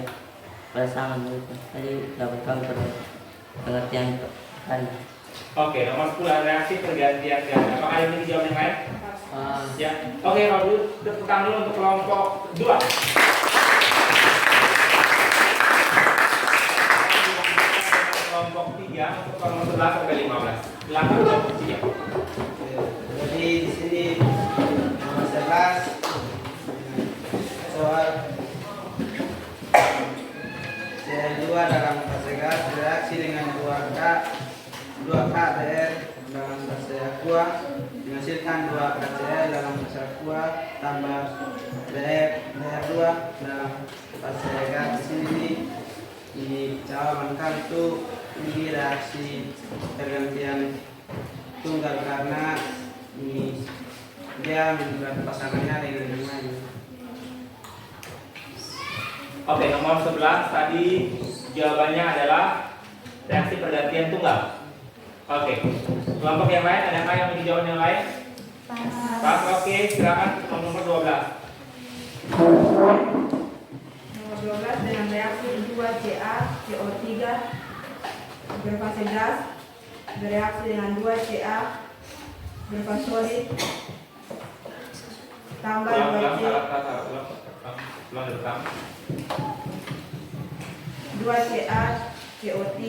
S9: pasangan gitu. Jadi dapatkan pengertian ganda.
S3: Oke, nomor 10 reaksi pergantian ganda. Apakah ada yang dijawab yang lain? Ya. Oke, kalau dulu tepuk tangan dulu untuk kelompok 2. Kelompok 3 untuk kelompok 11 sampai 15. Silakan kelompok 3.
S8: Jadi di sini nomor 11 soal Cl2 dalam fase gas bereaksi dengan 2HBr dalam fase aqua menghasilkan 2 HCl dalam fase aqua tambah BR2 dalam fase gas. Di sini di jawaban kami itu ini reaksi pergantian tunggal karena ini dia membuat pasangannya dengan yang lain.
S3: Oke, nomor 11 tadi jawabannya adalah reaksi pergantian tunggal. Oke, kelompok yang lain adakah yang menjawab yang lain? Pas. Oke, silakan nomor 12.
S7: Nomor 12 dengan reaksi 2CaCO3 berfase gas bereaksi dengan 2Ca berfase solid tambah 2CaCO3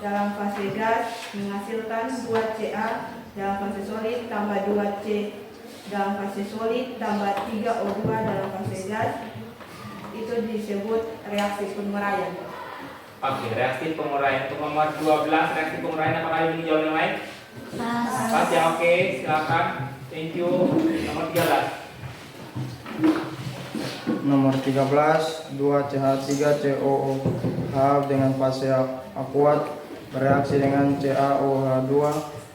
S7: dalam fase gas menghasilkan 2Ca dalam fase solid tambah 2C dalam fase solid tambah 3O2 dalam fase gas. Itu disebut reaksi penguraian.
S3: Oke, reaksi penguraian. Untuk nomor 12 reaksi penguraian apakah ada yang menjawab yang lain? Pas ya, oke, silakan. Thank you. Nomor 13.
S12: Nomor 13, 2CH3COOH dengan fase akuat bereaksi dengan CaOH2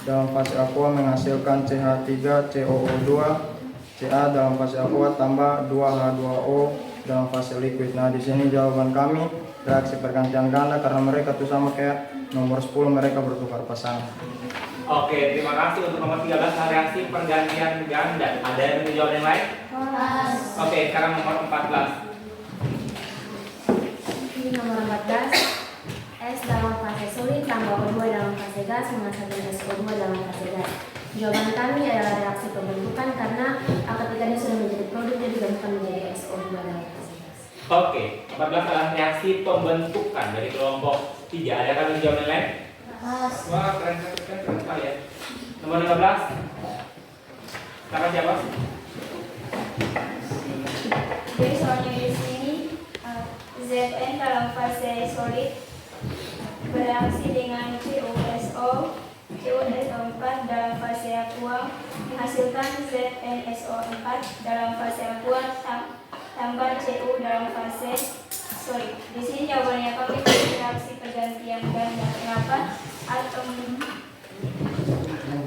S12: dalam fase aqua menghasilkan CH3COO2, Ca dalam fase aqua tambah 2H2O dalam fase liquid. Nah, di sini jawaban kami reaksi pergantian ganda karena mereka tuh sama kayak nomor 10, mereka bertukar pasangan.
S3: Oke, terima kasih untuk nomor 13 reaksi pergantian ganda. Ada yang menjawab yang lain? Oke, sekarang nomor 14.
S11: Ini nomor 14, S dalam fase solid tambah O2 dalam fase gas menghasilkan SO2 dalam fase gas. Jawaban kami adalah reaksi pembentukan karena ketika dia sudah menjadi produk dia digabungkan menjadi SO2 dalam fase gas.
S3: Oke, 14 adalah reaksi pembentukan dari kelompok 3. Ada yang menjawab yang lain? Wah, keren sekali ya. Nomor 15. Silakan siapa?
S11: Jadi soalnya di sini Zn dalam fase solid bereaksi dengan CuSO4 dalam fase aqua menghasilkan ZnSO4 dalam fase aqua tambah Cu dalam fase solid. Di sini jawabannya kami reaksi pergantian ganda. Kenapa? Atom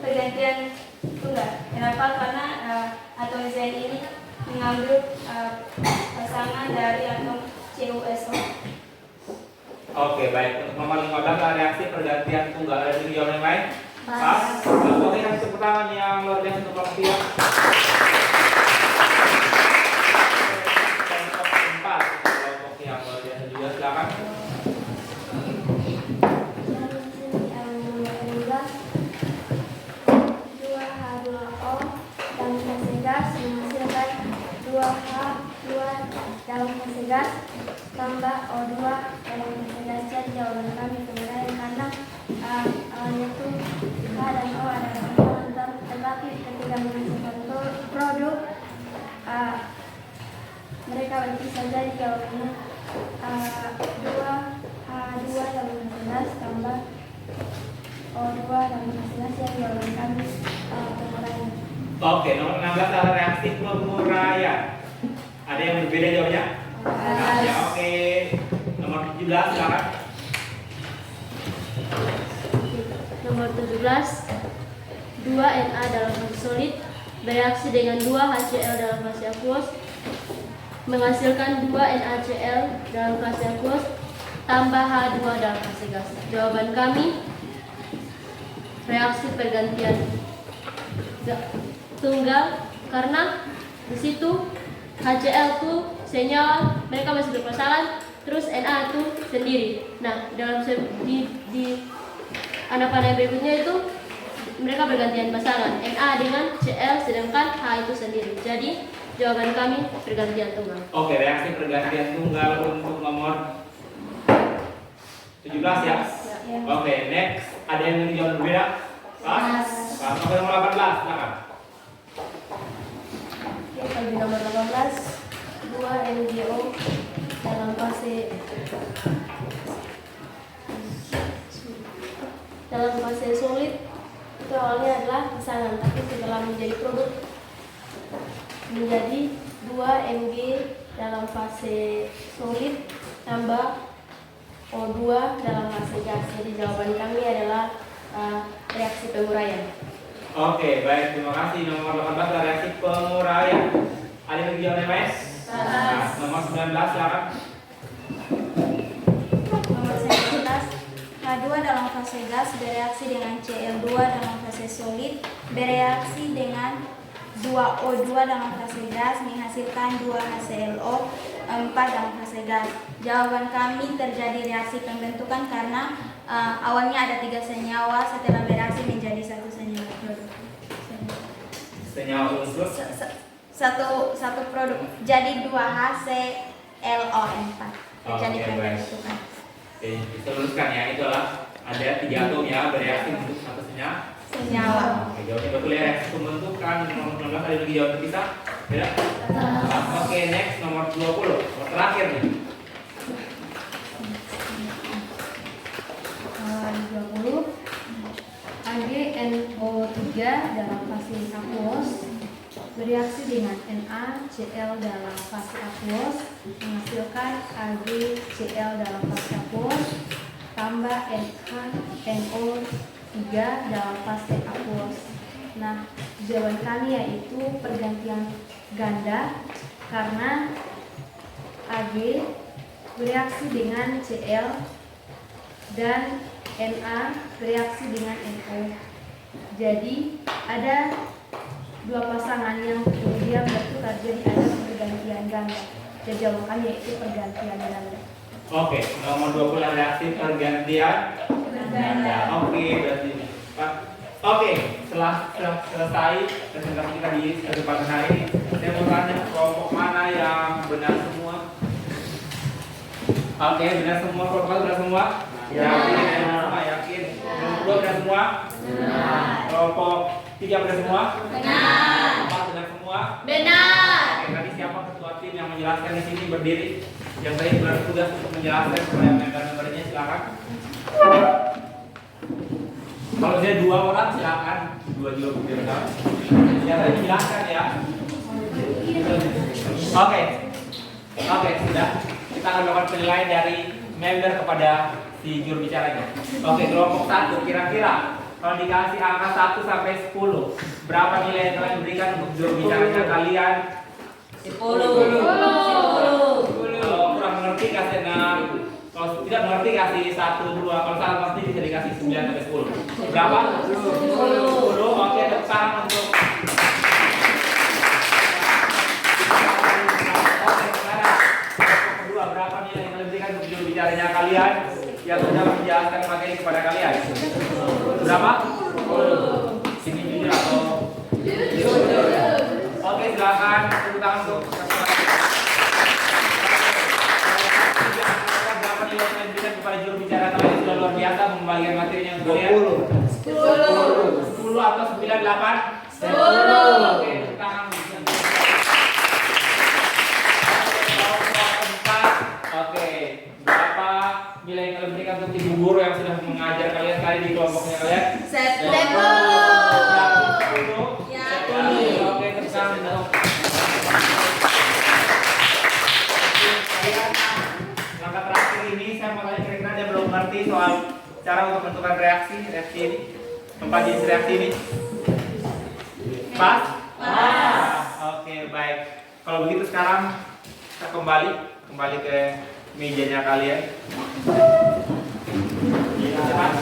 S11: pergantian tunggal. Kenapa? Karena atom Z ini mengambil pasangan dari atom CuSO.
S3: Oke, baik. Untuk nomor 15 reaksi pergantian tunggal. Ada yang menjawab yang lain? Pas. Oke, kasih tepuk tangan yang luar biasa untuk kelompok 3. Kelompok 4. Kelompok yang luar biasa juga, silakan.
S11: Dalam fase gas tambah O2 dalam fase gas. Jadi jawaban kami kemudian karena awalnya itu H dan O adalah komplementer, tetapi ketika menghasilkan produk mereka berpisah. Jadi jawabannya 2H2 dalam fase gas tambah O2 dalam fase gas. Jadi jawaban kami penguraian.
S3: Oke, nomor 16 adalah reaksi penguraian. Ada Ada yang berbeda jawabnya? Ya, oke. Nomor 17 silakan.
S6: Nomor 17, 2 Na dalam fase solid bereaksi dengan 2 HCl dalam fase aqueous menghasilkan 2 NaCl dalam fase aqueous tambah H2 dalam fase gas. Jawaban kami reaksi pergantian tunggal karena di situ HCl itu senyawa, mereka masih berpasangan, terus Na itu sendiri. Nah, dalam di anak-anak berikutnya itu mereka bergantian pasangan, Na dengan Cl sedangkan H itu sendiri. Jadi jawaban kami pergantian tunggal.
S3: Oke, reaksi pergantian tunggal untuk nomor 17 ya? Oke, next. Ada yang ingin jawab berbeda? Pas? Sampai nomor 18, silakan.
S11: Bagi nomor 18, 2 NGO dalam fase solid itu awalnya adalah pasangan, tapi setelah menjadi produk menjadi 2 Mg dalam fase solid tambah O2 dalam fase gas. Jadi jawaban kami adalah reaksi penguraian.
S3: Oke, baik, terima kasih. Nomor 18 adalah reaksi penguraian. Ada yang lagi jawab MS? Nah, nomor 19 silakan.
S11: Nomor 19, H2 dalam fase gas bereaksi dengan Cl2 dalam fase solid bereaksi dengan 2O2 dalam fase gas menghasilkan 2 HClO4 dalam fase gas. Jawaban kami terjadi reaksi pembentukan karena awalnya ada 3 senyawa, setelah bereaksi menjadi 1 senyawa produk.
S3: Senyawa unsur
S11: Satu produk jadi 2 HClO4 terjadi pembentukan.
S3: Oke, bisa luruskan ya, itu adalah ada 3 atom ya bereaksi untuk satu senyawa. Oke, jawabnya betul ya, reaksi pembentukan. Nomor 19 ada lagi jawab terpisah? Beda? Oke, next nomor 20, nomor terakhir nih.
S11: 20 AgNO3 dalam fase aqueous bereaksi dengan NaCl dalam fase aqueous menghasilkan AgCl dalam fase aqueous tambah NaNO3 dalam fase aqueous. Nah, jawaban kami yaitu pergantian ganda karena Ag bereaksi dengan Cl dan Na bereaksi dengan NO. Jadi ada 2 pasangan yang kemudian bertukar, jadi ada pergantian ganda. Jadi jawabannya yaitu pergantian ganda.
S3: Oke, nomor 20 reaksi pergantian ganda. Oke, berarti ini. Oke, setelah selesai presentasi kita di kesempatan hari ini, saya mau tanya kelompok mana yang benar semua? Oke, benar semua, kelompok benar semua? Yakin, yakin. Kelompok 2 benar semua? Kelompok 3 benar semua?
S2: Benar.
S3: 4 benar semua?
S2: Benar.
S3: Oke, tadi siapa ketua tim yang menjelaskan di sini berdiri? Yang tadi bertugas untuk menjelaskan kepada member-membernya, silakan. Kalau saya 2 orang silakan, 2 juga berdiri. Yang tadi menjelaskan ya. Oke, sudah. Kita akan melakukan penilaian dari member kepada si juru bicaranya. Oke, kelompok 1 kira-kira kalau dikasih angka 1 sampai 10, berapa nilai yang kalian berikan untuk juru bicaranya kalian?
S9: 10.
S3: Kalau kurang mengerti kasih 6. Kalau tidak mengerti kasih 1, 2. Kalau sangat mengerti bisa dikasih 9 sampai 10. Berapa? 10. Oke, tepuk tangan untuk. Oke, sekarang kelompok kedua, berapa nilai yang kalian berikan untuk juru bicaranya kalian yang sudah menjelaskan materi kepada kalian? Berapa? 10. Sini jujur atau? Jujur. Oke, silakan tepuk tangan untuk. Berapa nilai yang diberikan kepada juru bicara kalian sudah luar biasa membagikan materinya untuk kalian? 10 atau 9, 8? 10. Oke, tepuk tangan. Oke, berapa nilai yang kalian berikan untuk ibu guru yang sudah mengajar kalian sekali di kelompoknya kalian? 10. Oke, tepuk tangan. mengerti soal cara untuk menentukan reaksi ini? 4 jenis reaksi ini? Pas? Oke, baik. Kalau begitu sekarang kita kembali ke mejanya kalian. Cepat.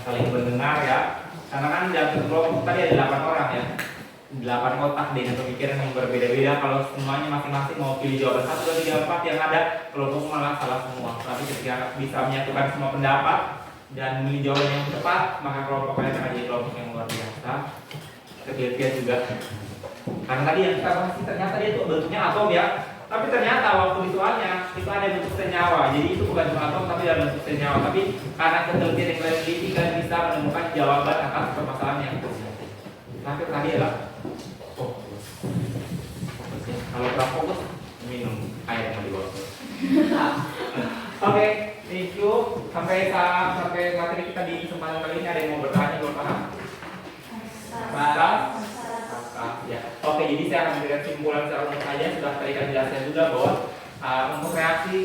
S3: Saling mendengar ya, karena kan dalam kelompok tadi ada 8 orang ya, 8 kotak dengan pemikiran yang berbeda-beda. Kalau semuanya masing-masing mau pilih jawaban 1, 2, 3, 4 yang ada, kelompok malah salah semua. Tapi ketika bisa menyatukan semua pendapat dan memilih jawaban yang tepat, maka kelompok kalian akan jadi kelompok yang luar biasa. Kita juga, karena tadi yang kita bahas ternyata dia itu bentuknya atom ya. Tapi ternyata waktu di soalnya itu ada bentuk senyawa. Jadi itu bukan cuma atom tapi ada bentuk senyawa. Tapi karena penelitian yang kalian teliti, kalian bisa menemukan jawaban atas permasalahan yang terjadi. Tapi tadi adalah fokus. Kalau kurang fokus, minum air yang di bawah. Oke, thank you. Sampai materi kita di kesempatan kali ini, ada yang mau bertanya belum paham? Ya. Oke, jadi saya akan memberikan kesimpulan secara umum saja. Sudah tadi kami jelaskan juga bahwa untuk reaksi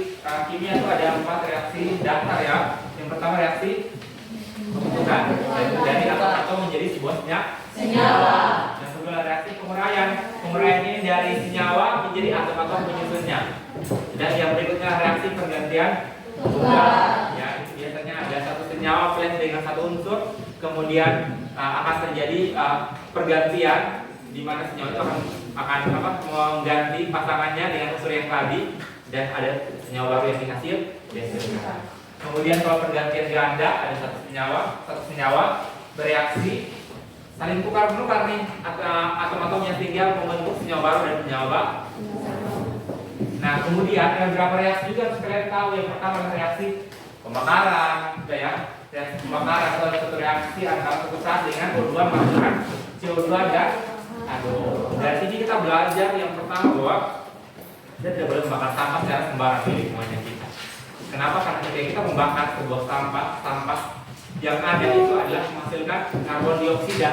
S3: kimia itu ada 4 reaksi dasar ya. Yang pertama reaksi pembentukan, dari atau menjadi sebuah senyawa. Yang kedua reaksi penguraian. Penguraian ini dari senyawa menjadi atom-atom penyusunnya. Dan yang berikutnya reaksi pergantian tunggal. Ya, itu biasanya ada satu senyawa plus dengan satu unsur, kemudian akan terjadi pergantian di mana senyawa itu akan mengganti pasangannya dengan unsur yang tadi dan ada senyawa baru yang dihasilkan. Kemudian kalau pergantian ganda ada satu senyawa bereaksi saling tukar-menukar nih atom-atom yang tinggal membentuk senyawa baru dan senyawa baru. Nah kemudian ada beberapa reaksi juga harus kalian tahu. Yang pertama reaksi pembakaran, ya. Reaksi pembakaran adalah satu reaksi antara satu zat dengan O2 menghasilkan CO2 dan H2O. Dari sini kita belajar yang pertama bahwa kita tidak boleh membakar sampah secara sembarangan di lingkungannya kita. Kenapa? Karena ketika kita membakar sebuah sampah yang ada itu adalah menghasilkan karbon dioksida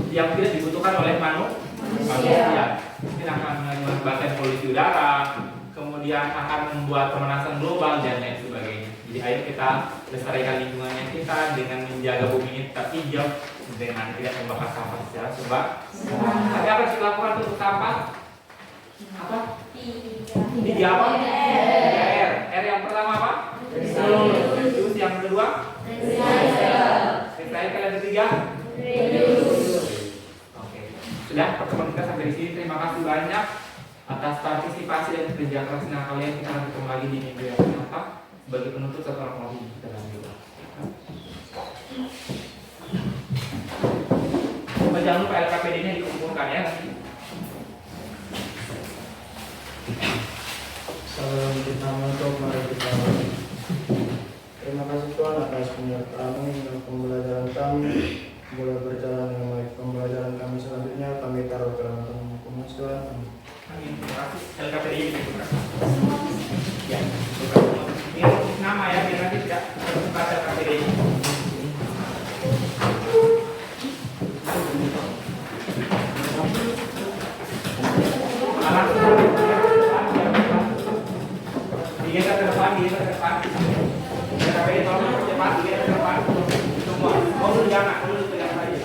S3: yang tidak dibutuhkan oleh manusia. Mungkin akan menyebabkan polusi udara, kemudian akan membuat pemanasan global dan lain sebagainya. Jadi ayo kita lestarikan lingkungannya kita dengan menjaga bumi ini tetap hijau dengan tidak membakar sampah secara sembarangan. Tapi apa yang dilakukan untuk sampah? Apa? 3 apa? 3 R. R yang pertama apa? Reduce. Yang kedua? Recycle. Yang ketiga? Oke. Sudah, pertemuan kita sampai di sini. Terima kasih banyak atas partisipasi dan kerja keras kalian. Kita akan ketemu lagi di minggu yang akan datang. Sebagai penutup satu orang lagi kita lanjut. Jangan lupa LKPD-nya dikumpulkan ya nanti.
S12: Salam kita untuk mari kita. Terima kasih Tuhan atas penyertaan dan pembelajaran kami. Boleh berjalan dengan baik. Pembelajaran kami selanjutnya kami taruh ke dalam tangan hukum Tuhan.
S3: Amin. Terima kasih. LKPD dikumpulkan. Ya. Ini nama ya biar nanti tidak terbuka LKPD. Digeser ke depan. LKPD tolong cepat digeser ke depan. Semua. Kau dulu jangan, kau dulu pegang saja.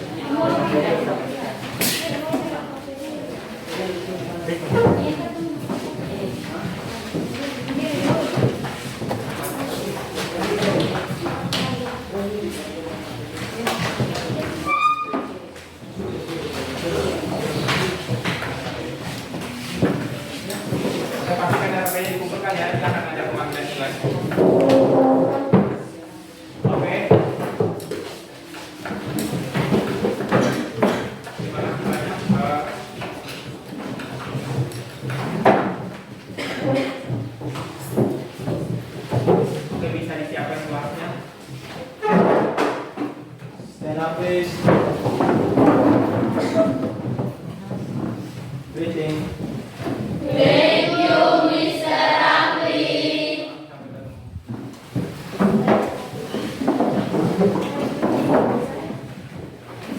S3: Dikumpulkan ya, kita akan ada pemanggilan nilai. Oke. Terima kasih banyak. Oke, bisa disiapkan kelasnya.
S12: Stand up please. Breathing.